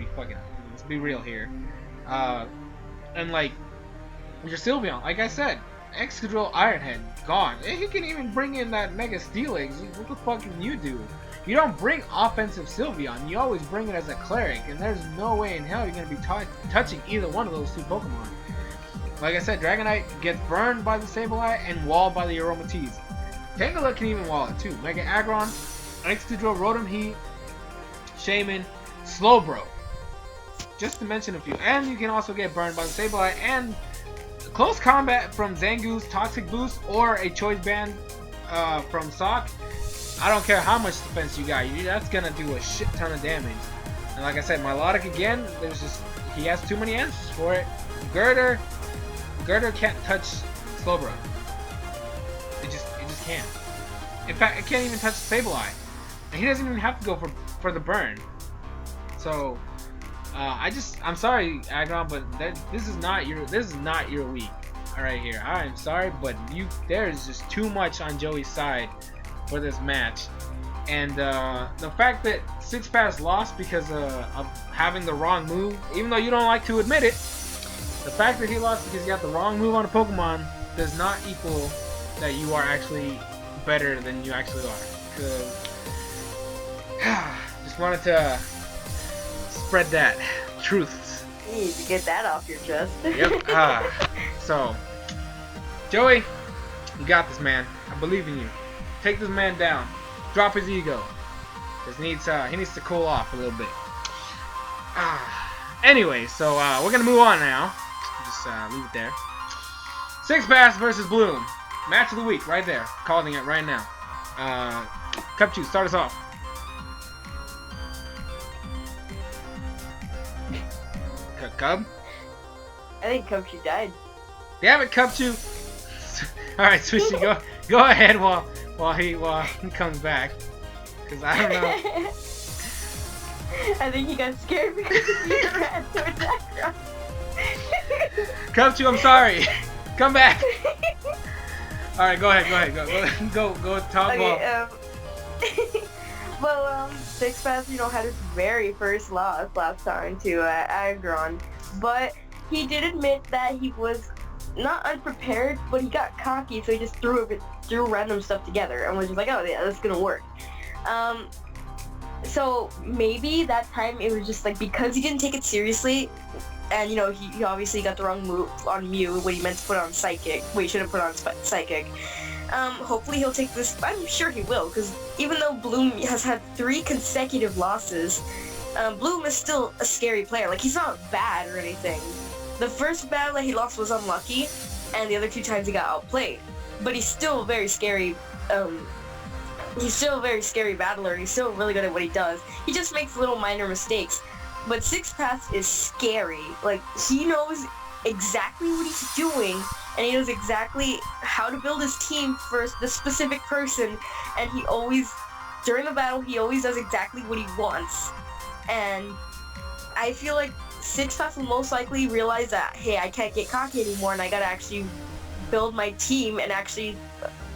S1: be real here. And like your Sylveon, like I said, Excadrill Ironhead gone. He can even bring in that Mega Steelix. What the fuck can you do? You don't bring offensive Sylveon. You always bring it as a cleric, and there's no way in hell you're gonna be touching either one of those 2 Pokemon. Like I said, Dragonite gets burned by the Sableye and walled by the Aromatisse. Tangela can even wall it too. Mega Aggron, Excadrill, Rotom Heat, Shaman, Slowbro. Just to mention a few. And you can also get burned by the Sableye and close combat from Zangoose, Toxic Boost, or a Choice Band from Sock. I don't care how much defense you got. That's gonna do a shit ton of damage. And like I said, Melodic again, he has too many answers for it. Girder can't touch Slowbro. It just can't. In fact, it can't even touch Sableye. And he doesn't even have to go for the burn. So I'm sorry, Aggron, but this is not your week. All right, here. I'm sorry, but there's just too much on Joey's side for this match, and the fact that 6-pass lost because of having the wrong move, even though you don't like to admit it, the fact that he lost because he got the wrong move on a Pokemon does not equal that you are actually better than you actually are. Cause just wanted to spread that truth.
S3: You need to get that off your chest.
S1: Yep. So, Joey, you got this, man. I believe in you. Take this man down. Drop his ego. He needs to cool off a little bit. Anyway, so we're gonna move on now. Just leave it there. 6-pass versus Bloom. Match of the week, right there. Calling it right now. Cubchoo, start us off. Cub?
S3: I think Cubchoo died.
S1: Damn it, Cubchoo. All right, Swishy, go ahead while he comes back, because I don't know.
S3: I think he got scared because he ran towards that cross.
S1: Cubchoo, I'm sorry. Come back. All right, go ahead. Go talk ball.
S3: Okay, well, Six Path, had his very first loss last time to Agron, but he did admit that he was not unprepared, but he got cocky, so he just threw random stuff together and was just like, oh yeah, that's gonna work. So maybe that time it was just like because he didn't take it seriously, and he obviously got the wrong move on Mew when he meant to put on Psychic. Well, he should have put on Psychic. Hopefully he'll take this. I'm sure he will, because even though Bloom has had 3 consecutive losses, Bloom is still a scary player. Like, he's not bad or anything. The first battle that he lost was unlucky, and the other 2 times he got outplayed. But he's still a very scary. He's still a very scary battler. He's still really good at what he does. He just makes little minor mistakes. But Six Path is scary. Like, he knows exactly what he's doing, and he knows exactly how to build his team for the specific person, and he always, during the battle, he always does exactly what he wants. And I feel like Six Path will most likely realize that, hey, I can't get cocky anymore, and I gotta actually build my team and actually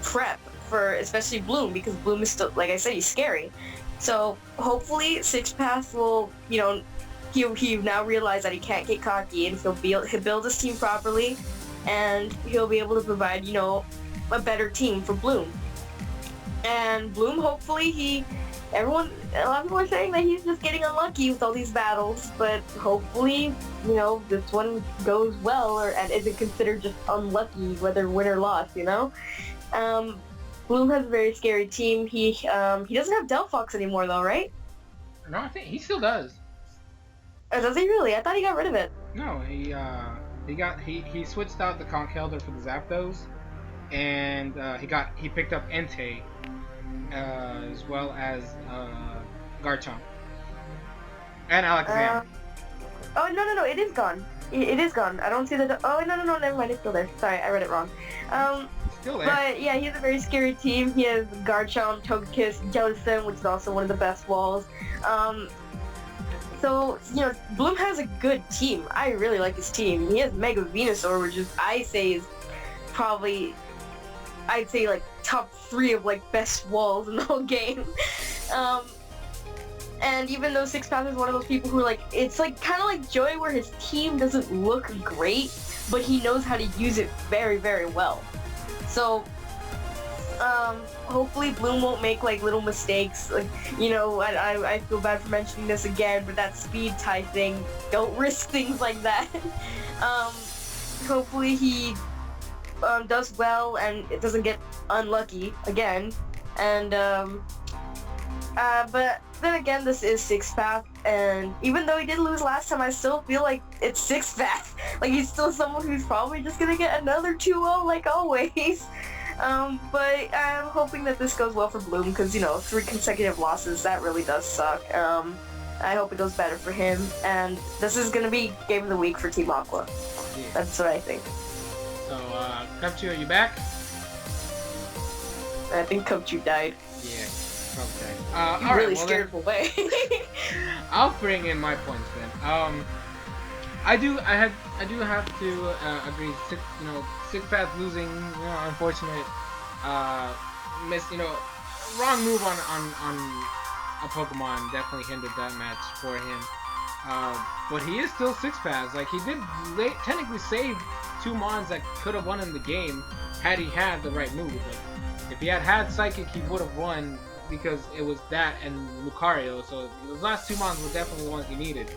S3: prep for especially Bloom, because Bloom is still, like I said, he's scary. So hopefully Six Path will, he now realized that he can't get cocky, and he'll build his team properly, and he'll be able to provide, a better team for Bloom. And Bloom, hopefully a lot of people are saying that he's just getting unlucky with all these battles, but hopefully, this one goes well, and isn't considered just unlucky, whether win or loss, Bloom has a very scary team. He doesn't have Delphox anymore though, right?
S1: No, I think he still does.
S3: Oh, does he really? I thought he got rid of it.
S1: No, he switched out the Conkeldurr for the Zapdos, and he picked up Entei, as well as Garchomp and Alakazam.
S3: Oh no, it is gone. It is gone. I don't see the. Oh no, never mind. It's still there. Sorry, I read it wrong.
S1: Still there.
S3: But yeah, he has a very scary team. He has Garchomp, Togekiss, Jellicent, which is also one of the best walls. So, Bloom has a good team. I really like his team. He has Mega Venusaur, which is, I'd say like top 3 of like best walls in the whole game. And even though Six Path is one of those people who it's like kind of like Joey, where his team doesn't look great, but he knows how to use it very, very well. So, hopefully Bloom won't make little mistakes. I feel bad for mentioning this again, but that speed tie thing, don't risk things like that. Hopefully he does well and it doesn't get unlucky again. And but then again, this is Six Path, and even though he did lose last time, I still feel like it's Six Path. Like, he's still someone who's probably just gonna get another 2-0 like always. But I'm hoping that this goes well for Bloom, because 3 consecutive losses, that really does suck. I hope it goes better for him, and this is gonna be Game of the Week for Team Aqua. Yeah. That's what I think.
S1: So, Cubchoo, are you back?
S3: I think Cubchoo died.
S1: Yeah. Okay.
S3: You really scared him away.
S1: I'll bring in my points then. I do have to agree. Six Path losing, unfortunate, wrong move on a Pokemon definitely hindered that match for him. But he is still Six Path. Like, he did technically save 2 Mons that could have won in the game had he had the right move. Like, if he had Psychic, he would have won, because it was that and Lucario, so those last 2 Mons were definitely the ones he needed.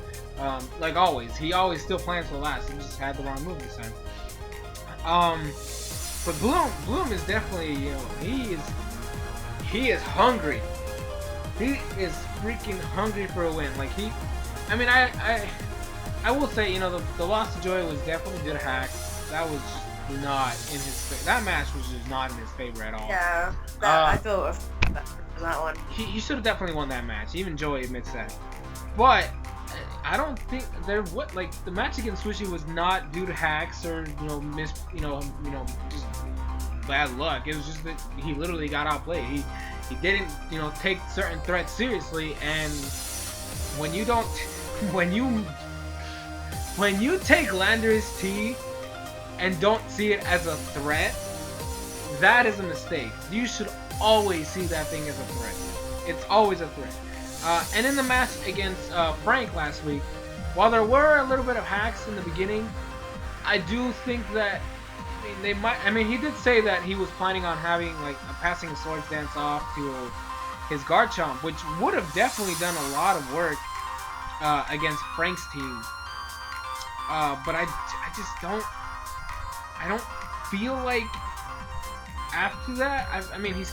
S1: Like always, he always still plans for last, he just had the wrong move this time. But Bloom is definitely, he is hungry. He is freaking hungry for a win. Like, I will say, the loss to Joy was definitely good hack. That was not in his favor. That match was just not in his favor at all.
S3: Yeah, I feel that one.
S1: He should have definitely won that match. Even Joey admits that. But I don't think there what like the match against Swishy was not due to hacks or just bad luck. It was just that he literally got outplayed. He didn't take certain threats seriously, and when you don't when you take Landorus T and don't see it as a threat, that is a mistake. You should always see that thing as a threat. It's always a threat. And in the match against Frank last week, while there were a little bit of hacks in the beginning, I do think that they might. I mean, he did say that he was planning on having like passing a swords dance off to his guard chomp, which would have definitely done a lot of work against Frank's team. But I just don't. I don't feel like after that. I mean, he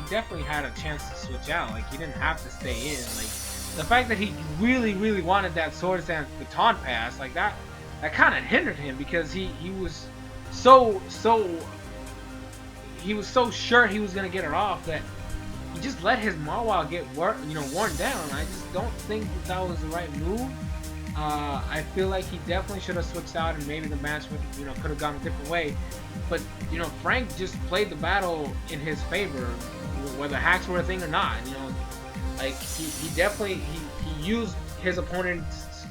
S1: definitely had a chance to switch out. Like, he didn't have to stay in. Like, the fact that he really wanted that swords dance baton pass, like that kind of hindered him, because he was so sure he was gonna get it off that he just let his Mawile get worn down. I just don't think that was the right move. I feel like he definitely should have switched out, and maybe the match would could have gone a different way. But Frank just played the battle in his favor, whether hacks were a thing or not. Like he definitely he used his opponent's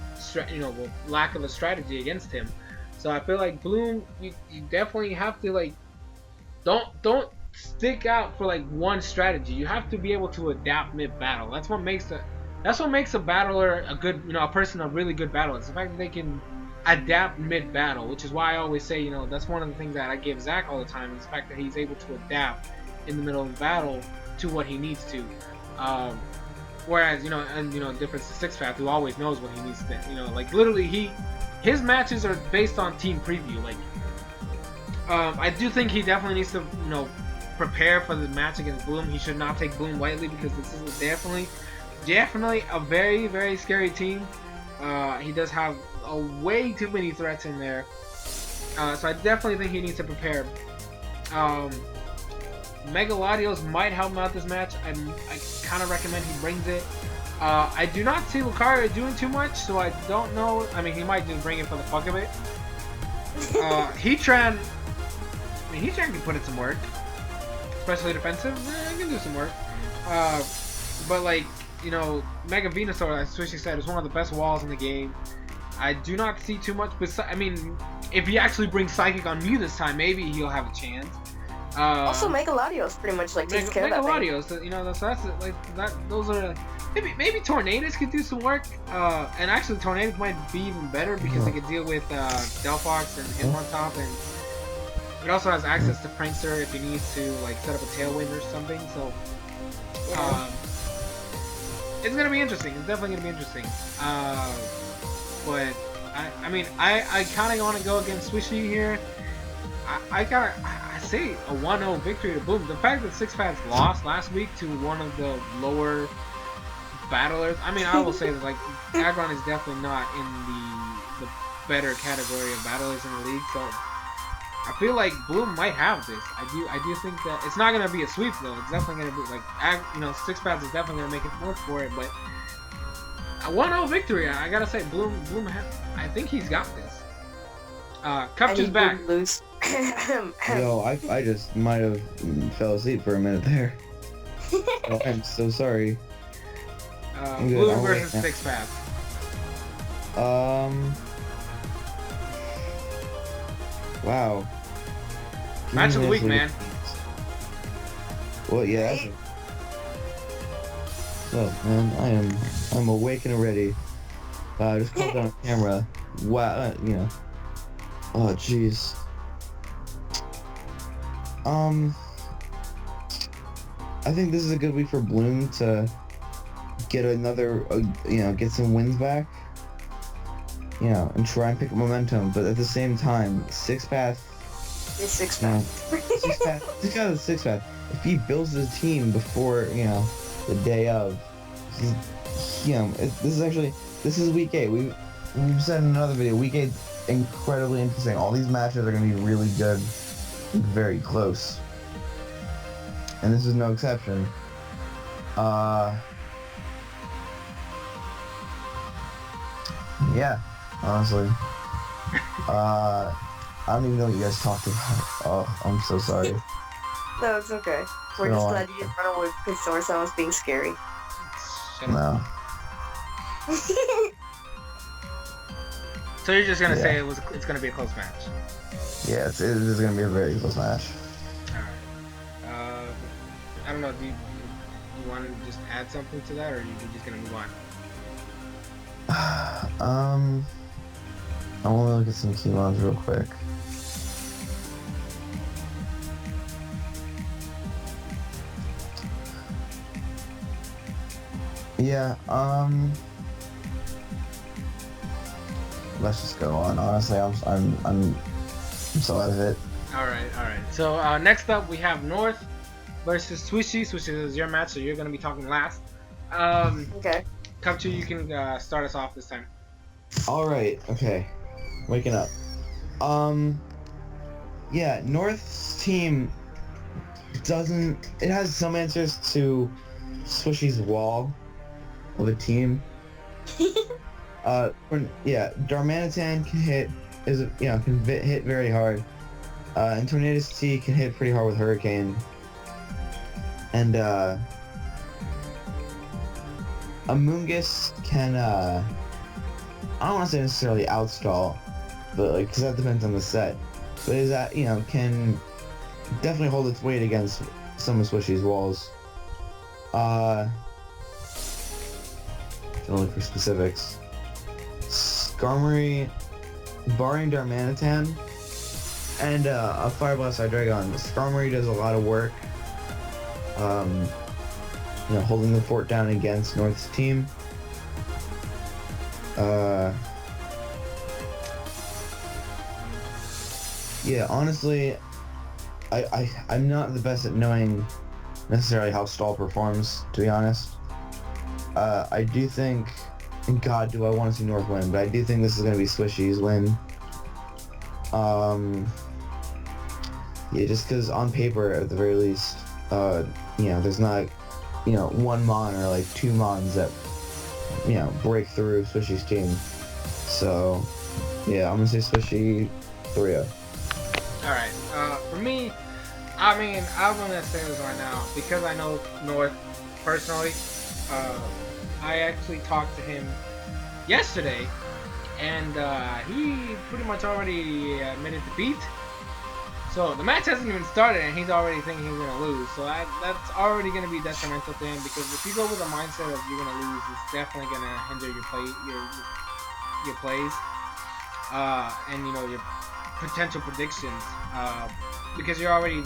S1: lack of a strategy against him. So I feel like Bloom, you definitely have to like don't stick out for like one strategy. You have to be able to adapt mid battle. That's what makes a battler a good a person a really good battler. It's the fact that they can adapt mid battle, which is why I always say that's one of the things that I give Zach all the time, is the fact that he's able to adapt in the middle of the battle to what he needs to. Whereas difference to Six Path, who always knows what he needs to. Like literally his matches are based on team preview. Like I do think he definitely needs to prepare for the match against Bloom. He should not take Bloom lightly, because this is definitely a very scary team. He does have way too many threats in there, so I definitely think he needs to prepare. Megaladios might help him out this match. I kind of recommend he brings it. I do not see Lucario doing too much, so I don't know. I mean, he might just bring it for the fuck of it. Heatran can put in some work, especially defensive. He can do some work. But like Mega Venusaur, as Swishy said, is one of the best walls in the game. I do not see too much. I mean, if he actually brings Psychic on Mew this time, maybe he'll have a chance.
S3: Also, Megaladios pretty much like takes care of that thing.
S1: Megaladios, so that's like that. Those are maybe Tornadus could do some work. And actually, Tornadus might be even better, because they could deal with Delphox and Hitmontop, and it also has access to Prankster if he needs to like set up a Tailwind or something. So it's gonna be interesting. It's definitely gonna be interesting. But I mean, I kind of want to go against Swishy here. I say a 1-0 victory to Bloom. The fact that Six Paths lost last week to one of the lower battlers, I mean, I will say that like Aggron is definitely not in the better category of battlers in the league. So I feel like Bloom might have this. I do think that it's not gonna be a sweep though. It's definitely gonna be like Six Paths is definitely gonna make it work for it. But a 1-0 victory, I gotta say, Bloom. I think he's got this. Cubchoo's back.
S2: Yo, I just might have fell asleep for a minute there. Oh, I'm so sorry.
S1: Bloom versus Six Paths.
S2: Wow.
S1: Match of the week, man.
S2: Well, yeah. So, man, I'm awake and ready. Just called on camera. Wow, Oh, jeez. I think this is a good week for Bloom to get another, get some wins back. And try and pick up momentum. But at the same time, Six Path.
S3: It's Six Path.
S2: Six Path is Six Path. If he builds his team before, the day of, this is week 8. We've said in another video, week 8 incredibly interesting. All these matches are going to be really good, very close, and this is no exception. Yeah, honestly. I don't even know what you guys talked about. Oh, I'm so sorry.
S3: No, it's okay. We're
S2: No,
S3: just
S2: I-
S3: glad you didn't run away because Sorsan was being scary.
S1: Shut up.
S2: No.
S1: So you're just gonna
S2: Yeah.
S1: say it's gonna be a close match.
S2: Yeah, it is gonna be a very close match.
S1: Alright. I don't know, do you want to just add something to that, or are you just gonna move on?
S2: I want to look at some keymons real quick. Yeah, let's just go on. Honestly, I'm so out of it.
S1: Alright. So next up we have North versus Swishy. Swishy, this is your match, so you're gonna be talking last.
S3: Okay.
S1: Cubchoo, you can start us off this time.
S2: All right. Okay. Waking up. Yeah, North's team doesn't. It has some answers to Swishy's wall of a team. Darmanitan can hit hit very hard. And Tornadus T can hit pretty hard with Hurricane. And Amoonguss can I don't want to say necessarily outstall, but like, because that depends on the set. But is that can definitely hold its weight against some of Swishy's walls. Don't look for specifics. Skarmory, barring Darmanitan, and a Fire Blast Hydreigon. Skarmory does a lot of work. Holding the fort down against North's team. Yeah, honestly, I'm not the best at knowing necessarily how Stall performs, to be honest. I do think, and God, do I want to see North win, but I do think this is going to be Swishy's win. Yeah, just because on paper, at the very least, there's not, one Mon or like two Mons that, break through Swishy's team. So, yeah, I'm going to say Swishy 3-0.
S1: Alright, for me, I mean, I'm gonna say this right now, because I know North personally. I actually talked to him yesterday, and he pretty much already admitted defeat. So the match hasn't even started, and he's already thinking he's gonna lose. So that's already gonna be detrimental to him, because if you go with the mindset of you're gonna lose, it's definitely gonna hinder your plays, and your potential predictions, because you're already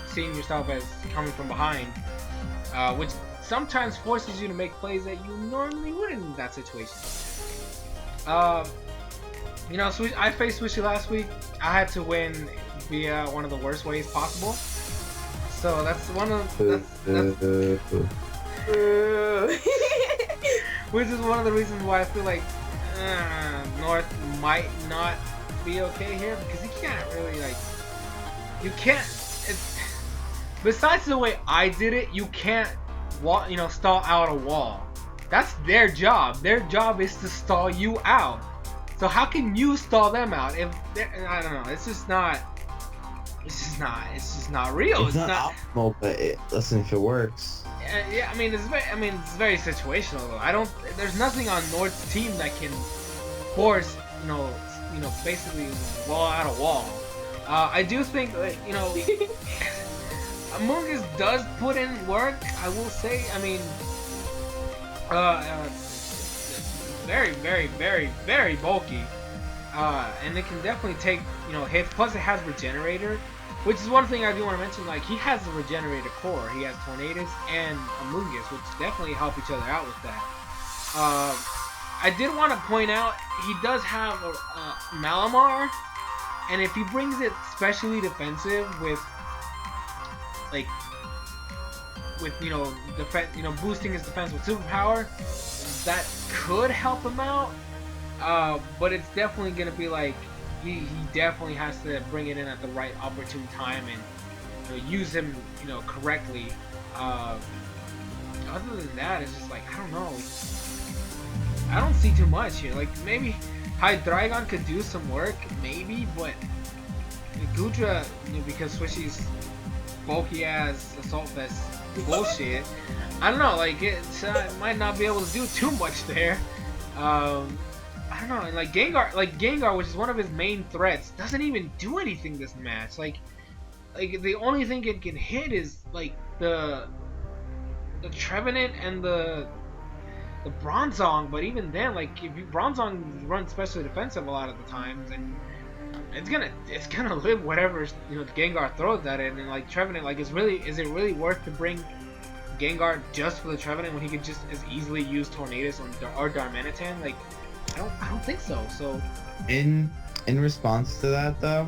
S1: seeing yourself as coming from behind, which sometimes forces you to make plays that you normally wouldn't in that situation. I faced Swishy last week. I had to win via one of the worst ways possible. So that's which is one of the reasons why I feel like North might not be okay here, because he can't really besides the way I did it, you can't stall out a wall. That's their job. Their job is to stall you out. So how can you stall them out if I don't know, it's just not real.
S2: It's not optimal, but listen, if it works.
S1: Yeah, I mean it's very situational though. There's nothing on North's team that can force basically wall out a wall. I do think Amoonguss does put in work, I will say. I mean, very, very, very, very bulky, and it can definitely take hits. Plus, it has Regenerator, which is one thing I do want to mention. Like, he has the Regenerator core. He has Tornadus and Amoonguss, which definitely help each other out with that. I did want to point out he does have Malamar, and if he brings it specially defensive with boosting his defense with superpower, that could help him out. But it's definitely gonna be like he definitely has to bring it in at the right opportune time and use him correctly. Other than that, it's just like, I don't know. I don't see too much here. Like maybe Hydreigon could do some work, maybe, but Gudra, because Swishy's bulky ass Assault Vest bullshit. I don't know, like it might not be able to do too much there. I don't know, and like Gengar, which is one of his main threats, doesn't even do anything this match. Like the only thing it can hit is like the Trevenant and the Bronzong, but even then, like if Bronzong runs specially defensive a lot of the times, and it's gonna live whatever Gengar throws at it, and like Trevenant, like is it really worth to bring Gengar just for the Trevenant when he could just as easily use Tornadus or Darmanitan? Like I don't think so. So
S2: in response to that though,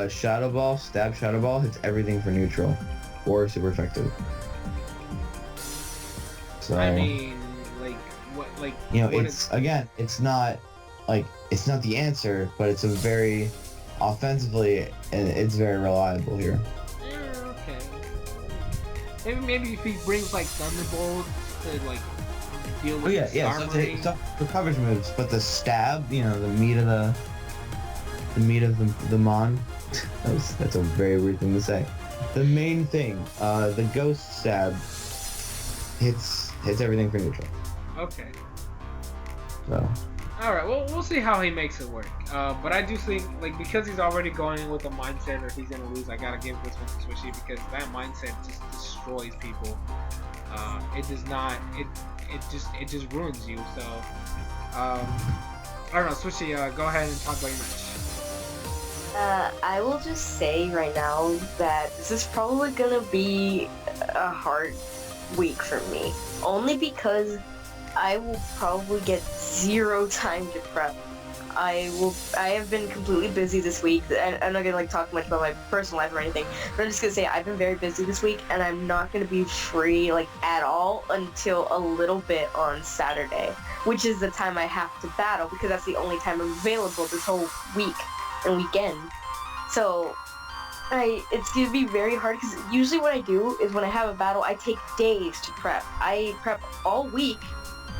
S2: Shadow Ball, Stab Shadow Ball hits everything for neutral or super effective. So
S1: I mean, like what, like
S2: it's not like it's not the answer, but it's a very offensively, and it's very reliable here.
S1: Yeah, okay. Maybe if he brings like Thunderbolt to like deal with
S2: so for coverage moves, but the stab, the meat of the mon. that's a very weird thing to say. The main thing, the ghost stab hits everything for neutral.
S1: Okay.
S2: So.
S1: Alright, well, we'll see how he makes it work. But I do think, like, because he's already going in with the mindset that he's gonna lose, I gotta give this one to Swishy, because that mindset just destroys people. It does not, it just ruins you, so, I don't know, Swishy, go ahead and talk about your match.
S3: I will just say right now that this is probably gonna be a hard week for me. Only because I will probably get 0 time to prep. I have been completely busy this week. I'm not gonna talk much about my personal life or anything, but I'm just gonna say I've been very busy this week, and I'm not gonna be free at all until a little bit on Saturday, which is the time I have to battle, because that's the only time I'm available this whole week and weekend. So it's gonna be very hard, because usually what I do is when I have a battle, I take days to prep. I prep all week,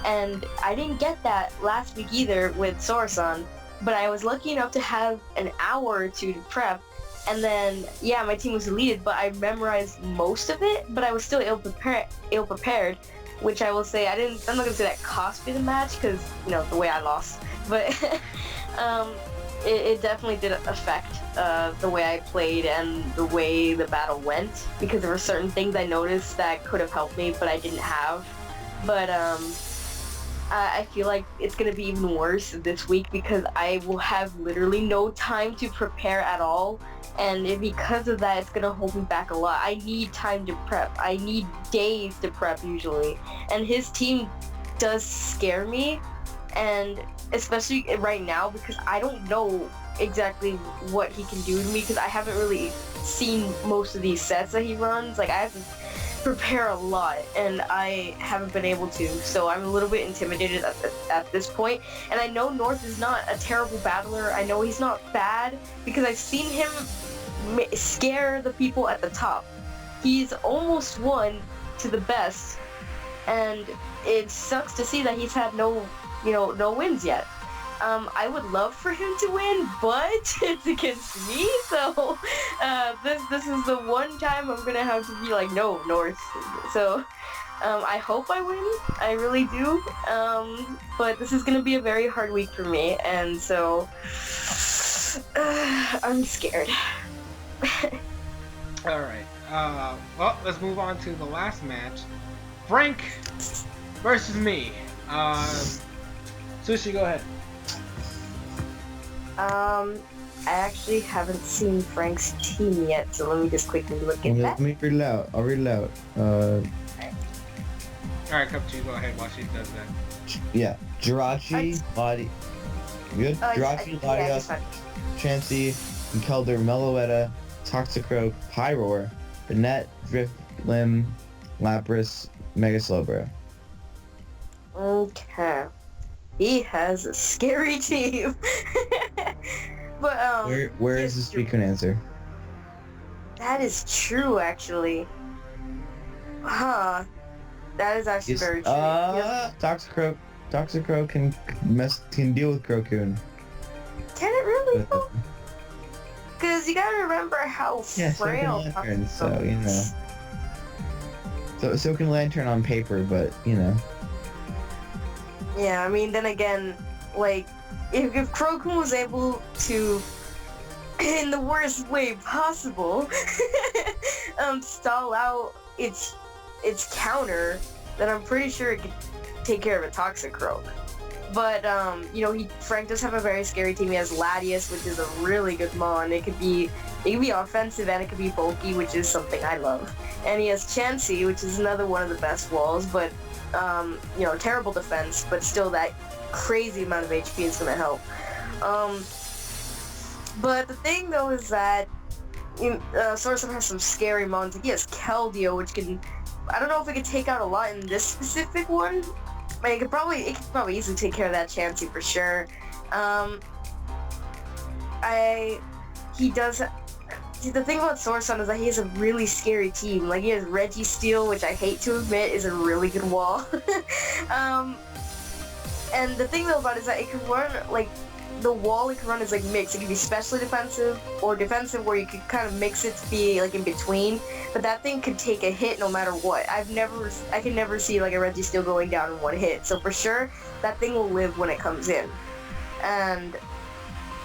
S3: and I didn't get that last week either with Soresan, but I was lucky enough to have an hour or two to prep, and then, yeah, my team was deleted, but I memorized most of it, but I was still ill-prepared, which I will say, I'm not gonna say that cost me the match, because, the way I lost, but it definitely did affect the way I played and the way the battle went, because there were certain things I noticed that could have helped me, but I didn't have. But I feel like it's gonna be even worse this week, because I will have literally no time to prepare at all, and because of that, it's gonna hold me back a lot. I need time to prep. I need days to prep usually, and his team does scare me, and especially right now, because I don't know exactly what he can do to me, because I haven't really seen most of these sets that he runs. Like, I have to prepare a lot, and I haven't been able to, so I'm a little bit intimidated at this point. And I know North is not a terrible battler. I know he's not bad, because I've seen him scare the people at the top. He's almost won to the best, and it sucks to see that he's had no wins yet. I would love for him to win, but it's against me, so this is the one time I'm gonna have to be like, no, North. So I hope I win, I really do, but this is gonna be a very hard week for me, and so I'm scared.
S1: Alright, well, let's move on to the last match. Frank versus me. Swishy, go ahead.
S3: I actually haven't seen Frank's team yet, so let me just quickly look at that.
S2: Let me read it out. I'll read it out.
S1: Alright, Cubchoo, go ahead while she does that.
S2: Yeah. Jirachi, Ladi. Good? Jirachi, Latios, Chansey, Kelder, Meloetta, Toxicroak, Pyroar, Banette, Drifblim, Lapras, Mega Slowbro.
S3: Okay. He has a scary team. But
S2: where is the speaker answer?
S3: That is true, actually. Huh. That is actually
S2: He's,
S3: very true.
S2: Toxicroak can deal with Crocoon.
S3: Can it really? Because you gotta remember how frail.
S2: So can Lantern, so you know. So can Lantern on paper, but you know.
S3: Yeah, I mean, then again, like, if Crocoon was able to, in the worst way possible, stall out its counter, then I'm pretty sure it could take care of a Toxicroak. But, you know, Frank does have a very scary team. He has Latias, which is a really good mon. It could be offensive and it could be bulky, which is something I love. And he has Chansey, which is another one of the best walls, but, you know, terrible defense, but still that crazy amount of HP is going to help. But the thing, though, is that Soresan has some scary mons. He has Keldeo, which can... I don't know if it could take out a lot in this specific one. But it could probably easily take care of that Chansey for sure. He does... See, the thing about Soresan is that he has a really scary team. Like, he has Registeel, which I hate to admit is a really good wall. And the thing, though, about it is that it can run, like, the wall it can run is, like, mixed. It can be specially defensive or defensive where you could kind of mix it to be, like, in between. But that thing could take a hit no matter what. I can never see, like, a Registeel going down in one hit. So, for sure, that thing will live when it comes in. And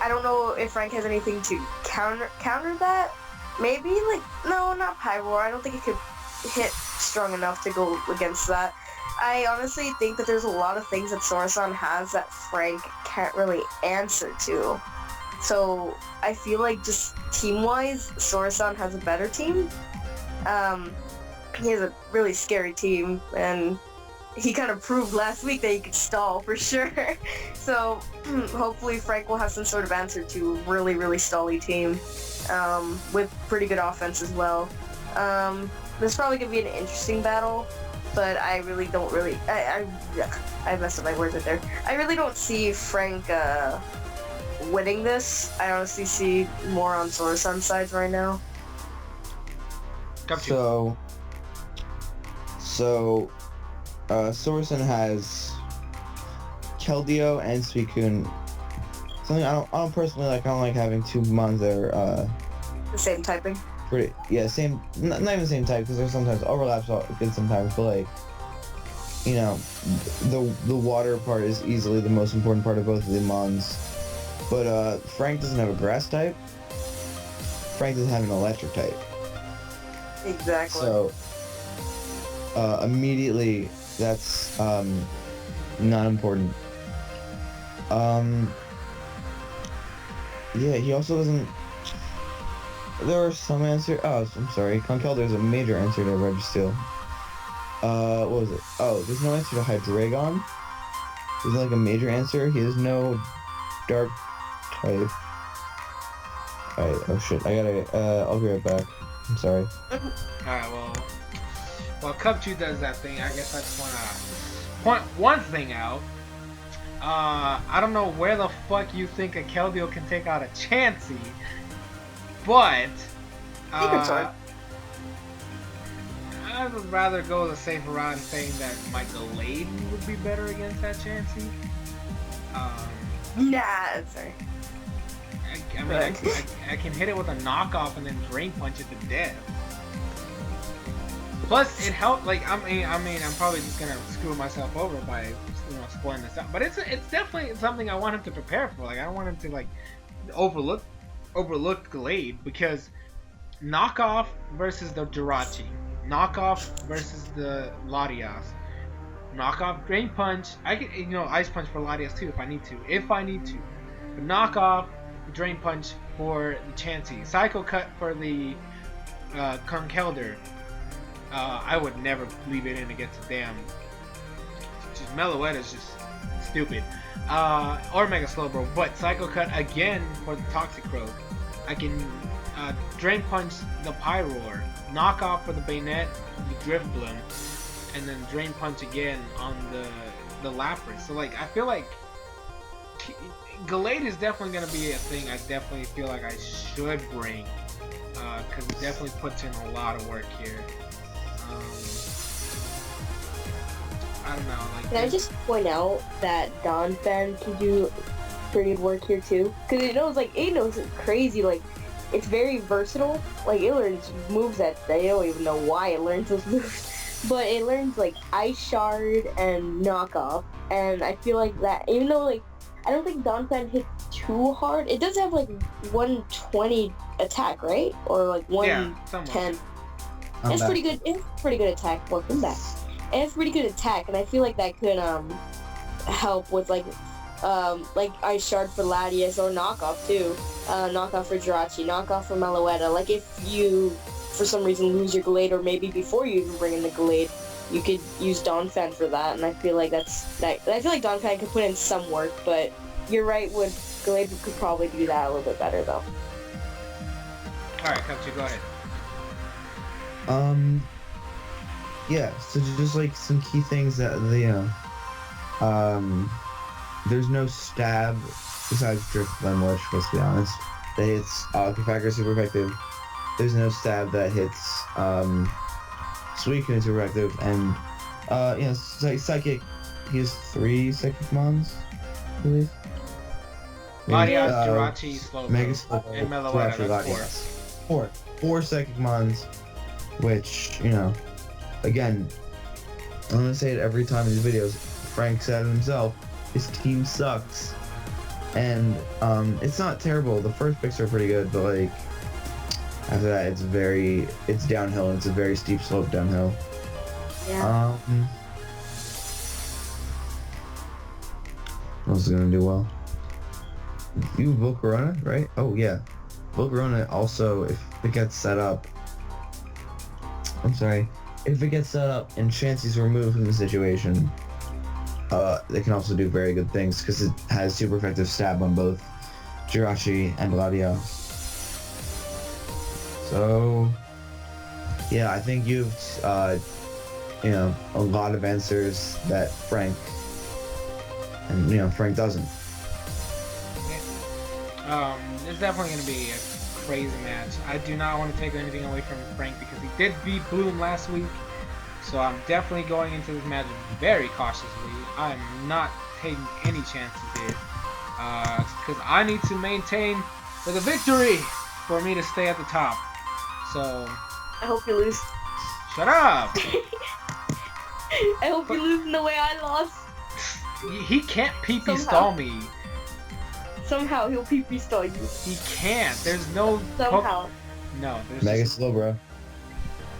S3: I don't know if Frank has anything to counter that. Maybe, like, no, not Pyroar. I don't think it could hit strong enough to go against that. I honestly think that there's a lot of things that Soresan has that Frank can't really answer to. So I feel like just team-wise, Soresan has a better team. He has a really scary team, and he kind of proved last week that he could stall for sure. So hopefully Frank will have some sort of answer to a really, really stally team with pretty good offense as well. This is probably going to be an interesting battle. But I really don't I messed up my words right there. I really don't see Frank winning this. I honestly see more on Soresan's sides right now.
S2: So Soresan has Keldeo and Suicune. Something I don't personally like. I don't like having two mons that are
S3: the same typing.
S2: Same, not even the same type, because there's sometimes overlaps good sometimes, but like, you know, the water part is easily the most important part of both of the mons. But Frank doesn't have a grass type. Frank doesn't have an electric type.
S3: Exactly.
S2: So immediately that's not important. Yeah, he also doesn't. There are some answers. Oh, I'm sorry. Conkeldeo is a major answer to Registeel. What was it? Oh, there's no answer to Hydreigon. Isn't like a major answer. He has no dark type. Alright, oh shit. I gotta, I'll be right back. I'm sorry.
S1: Alright, well, Cubchoo does that thing. I guess I just wanna point one thing out. I don't know where the fuck you think a Keldeo can take out a Chansey. But I would rather go the safer route saying that my Gallade would be better against that Chansey.
S3: Nah, sorry.
S1: I mean, I can hit it with a knockoff and then Drain Punch it to death. Plus, it helped. Like, I mean, I'm probably just gonna screw myself over by spoiling this out. But it's definitely something I want him to prepare for. Like, I don't want him to like overlook Gallade, because knockoff versus the Jirachi, knockoff versus the Latias, knockoff Drain Punch. I can, Ice Punch for Latias too if I need to. But knockoff Drain Punch for the Chansey, Psycho Cut for the Conkeldeo. I would never leave it in against a damn. Just Meloetta is just stupid. Or Mega Slowbro, but Psycho Cut again for the Toxicroak. I can Drain Punch the Pyroar, Knockoff for the Bayonet, the Driftbloom, and then Drain Punch again on the Lapras. So like, I feel like Gallade is definitely going to be a thing I definitely feel like I should bring, because it definitely puts in a lot of work here. I don't know. Like,
S3: Can I just point out that Donphan can do pretty good work here too? Because it knows it's crazy. Like, it's very versatile. Like, it learns moves that I don't even know why it learns those moves. But it learns like Ice Shard and Knockoff, and I feel like that even though like I don't think Donphan hits too hard, it does have like 120 attack, right? Or like 110. It's pretty good. It's pretty good attack. Welcome back. And it's pretty good attack, and I feel like that could help with like Ice Shard for Latias or Knockoff too. Knockoff for Jirachi, Knockoff for Meloetta. Like if you for some reason lose your Glade, or maybe before you even bring in the Glade, you could use Donphan for that, and I feel like I feel like Donphan could put in some work, but you're right, Glade could probably do that a little bit better though.
S1: Alright, Cubchoo, go ahead.
S2: Yeah, so just like some key things that there's no stab besides Drift Blend, which, let's be honest, that hits Kefagger super effective. There's no stab that hits Suicune super effective, and Psychic, he has 3 Psychic Mons, I believe.
S1: Latias, Jirachi, Slowbro,
S2: Mega Slowbro,
S1: and Meloetta, that's 4.
S2: 4 Psychic Mons, which, again, I'm gonna say it every time in these videos, Frank said it himself, his team sucks. And it's not terrible. The first picks are pretty good, but like after that it's downhill, and it's a very steep slope downhill.
S3: Yeah.
S2: What else is gonna do well? You have Volcarona, right? Oh yeah. Volcarona also, if it gets set up, if it gets set up and Chansey's removed from the situation, they can also do very good things because it has super effective stab on both Jirachi and Latias. So yeah, I think you've a lot of answers that Frank doesn't.
S1: It's definitely going to be a crazy match. I do not want to take anything away from Frank because he did beat Bloom last week. So I'm definitely going into this match very cautiously. I'm not taking any chances here. Because I need to maintain for the victory for me to stay at the top. So
S3: I hope you lose.
S1: Shut up!
S3: I hope you lose in the way I lost.
S1: He can't PP stall me.
S3: Somehow he'll PP stall you.
S1: He can't. There's no...
S3: Somehow.
S1: No, there's
S2: Mega Slowbro.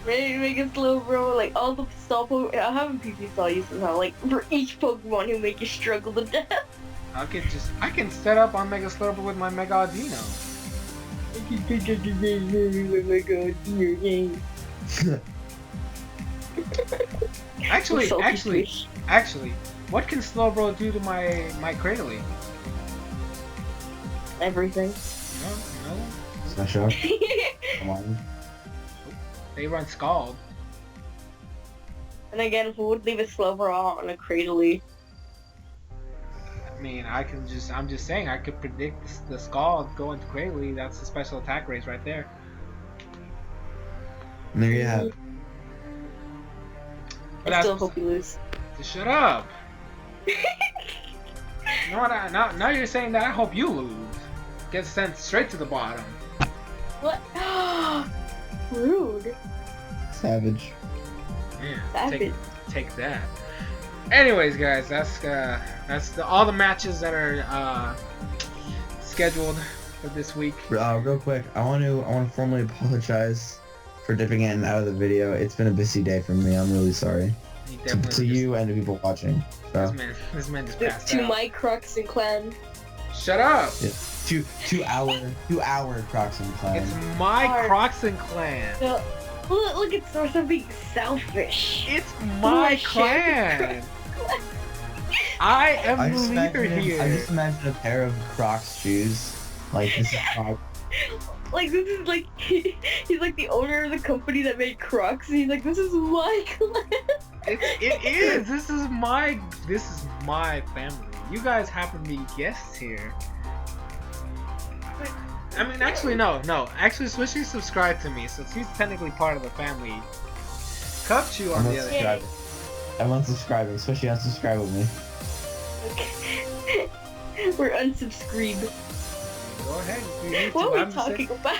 S3: Mega Slowbro, like all the stall Pokemon, I'll have him PP stall you somehow. Like for each Pokemon, he'll make you struggle to death.
S1: I can set up on Mega Slurper with my Mega Audino. Actually, what can Slowbro do to my Cradily?
S3: Everything.
S1: No.
S2: Smash up. Come on.
S1: They run Scald.
S3: And again, who would leave a Slowbro on a Cradily?
S1: I mean, I'm just saying, I could predict the Scald going to Cradily. That's a special attack raise right there.
S2: And there you have it.
S3: I still hope you lose.
S1: Just shut up. You know what? Now you're saying that I hope you lose. Get sent straight to the bottom.
S3: What? Rude.
S2: Savage.
S1: Yeah,
S3: Savage.
S1: Take that. Anyways, guys, that's all the matches that are scheduled for this week.
S2: Real quick, I want to formally apologize for dipping in and out of the video. It's been a busy day for me. I'm really sorry. To you and the people watching. So.
S1: This man just passed
S3: to
S1: out.
S3: my Crockxen clan.
S1: Shut up.
S2: Yeah. To our Crockxen clan.
S1: It's my Crockxen clan.
S3: So, look at Soresa being selfish.
S1: It's my clan. I am the leader here.
S2: I just imagine a pair of Crocs shoes. Like this is Crocs.
S3: Like this is like he's like the owner of the company that made Crocs, and he's like, this is my clan.
S1: It is. This is my family. You guys happen to be guests here. I mean, actually, no. Actually, Swishy subscribed to me, so he's technically part of the family. Cubchoo on the other hand.
S2: I'm unsubscribing. Swishy, unsubscribe with me.
S3: We're unsubscribed.
S1: Go ahead. Do you need
S3: What
S1: to?
S3: are
S1: I'm
S3: we
S1: just
S3: talking
S1: saying-
S3: about?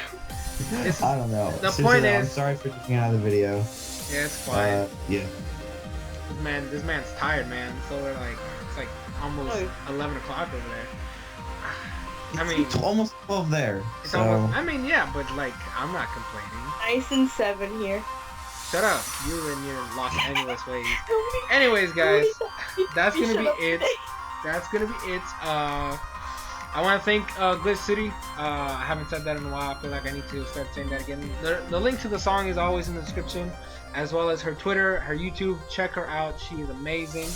S1: It's-
S2: I don't know.
S1: The
S2: Seriously,
S1: point
S2: though, I'm
S1: is-
S2: sorry for taking out of the video.
S1: Yeah, it's fine.
S2: Yeah.
S1: This man's tired, man. So we're like, it's like almost 11 o'clock over there. I mean,
S2: It's almost 12 there.
S1: it's
S2: So
S1: almost. I mean, yeah, but like, I'm not complaining.
S3: Nice and 7 here.
S1: Shut up, you and your Los Angeles ways. Anyways, guys, that's gonna be it. That's gonna be it. I want to thank Glitch City. I haven't said that in a while. I feel like I need to start saying that again. The link to the song is always in the description, as well as her Twitter, her YouTube. Check her out. She is amazing.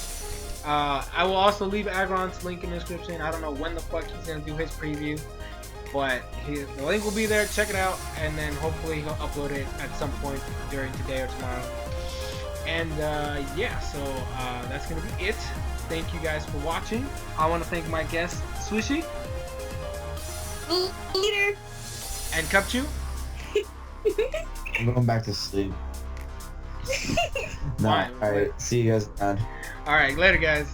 S1: I will also leave Agron's link in the description. I don't know when the fuck he's gonna do his preview, but the link will be there. Check it out, and then hopefully he'll upload it at some point during today or tomorrow. And yeah, so that's gonna be it. Thank you guys for watching. I want to thank my guest Swishy
S3: Later.
S1: and Cubchoo.
S2: I'm going back to sleep. No,
S1: Fine.
S2: alright. See you guys around.
S1: All right, later, guys.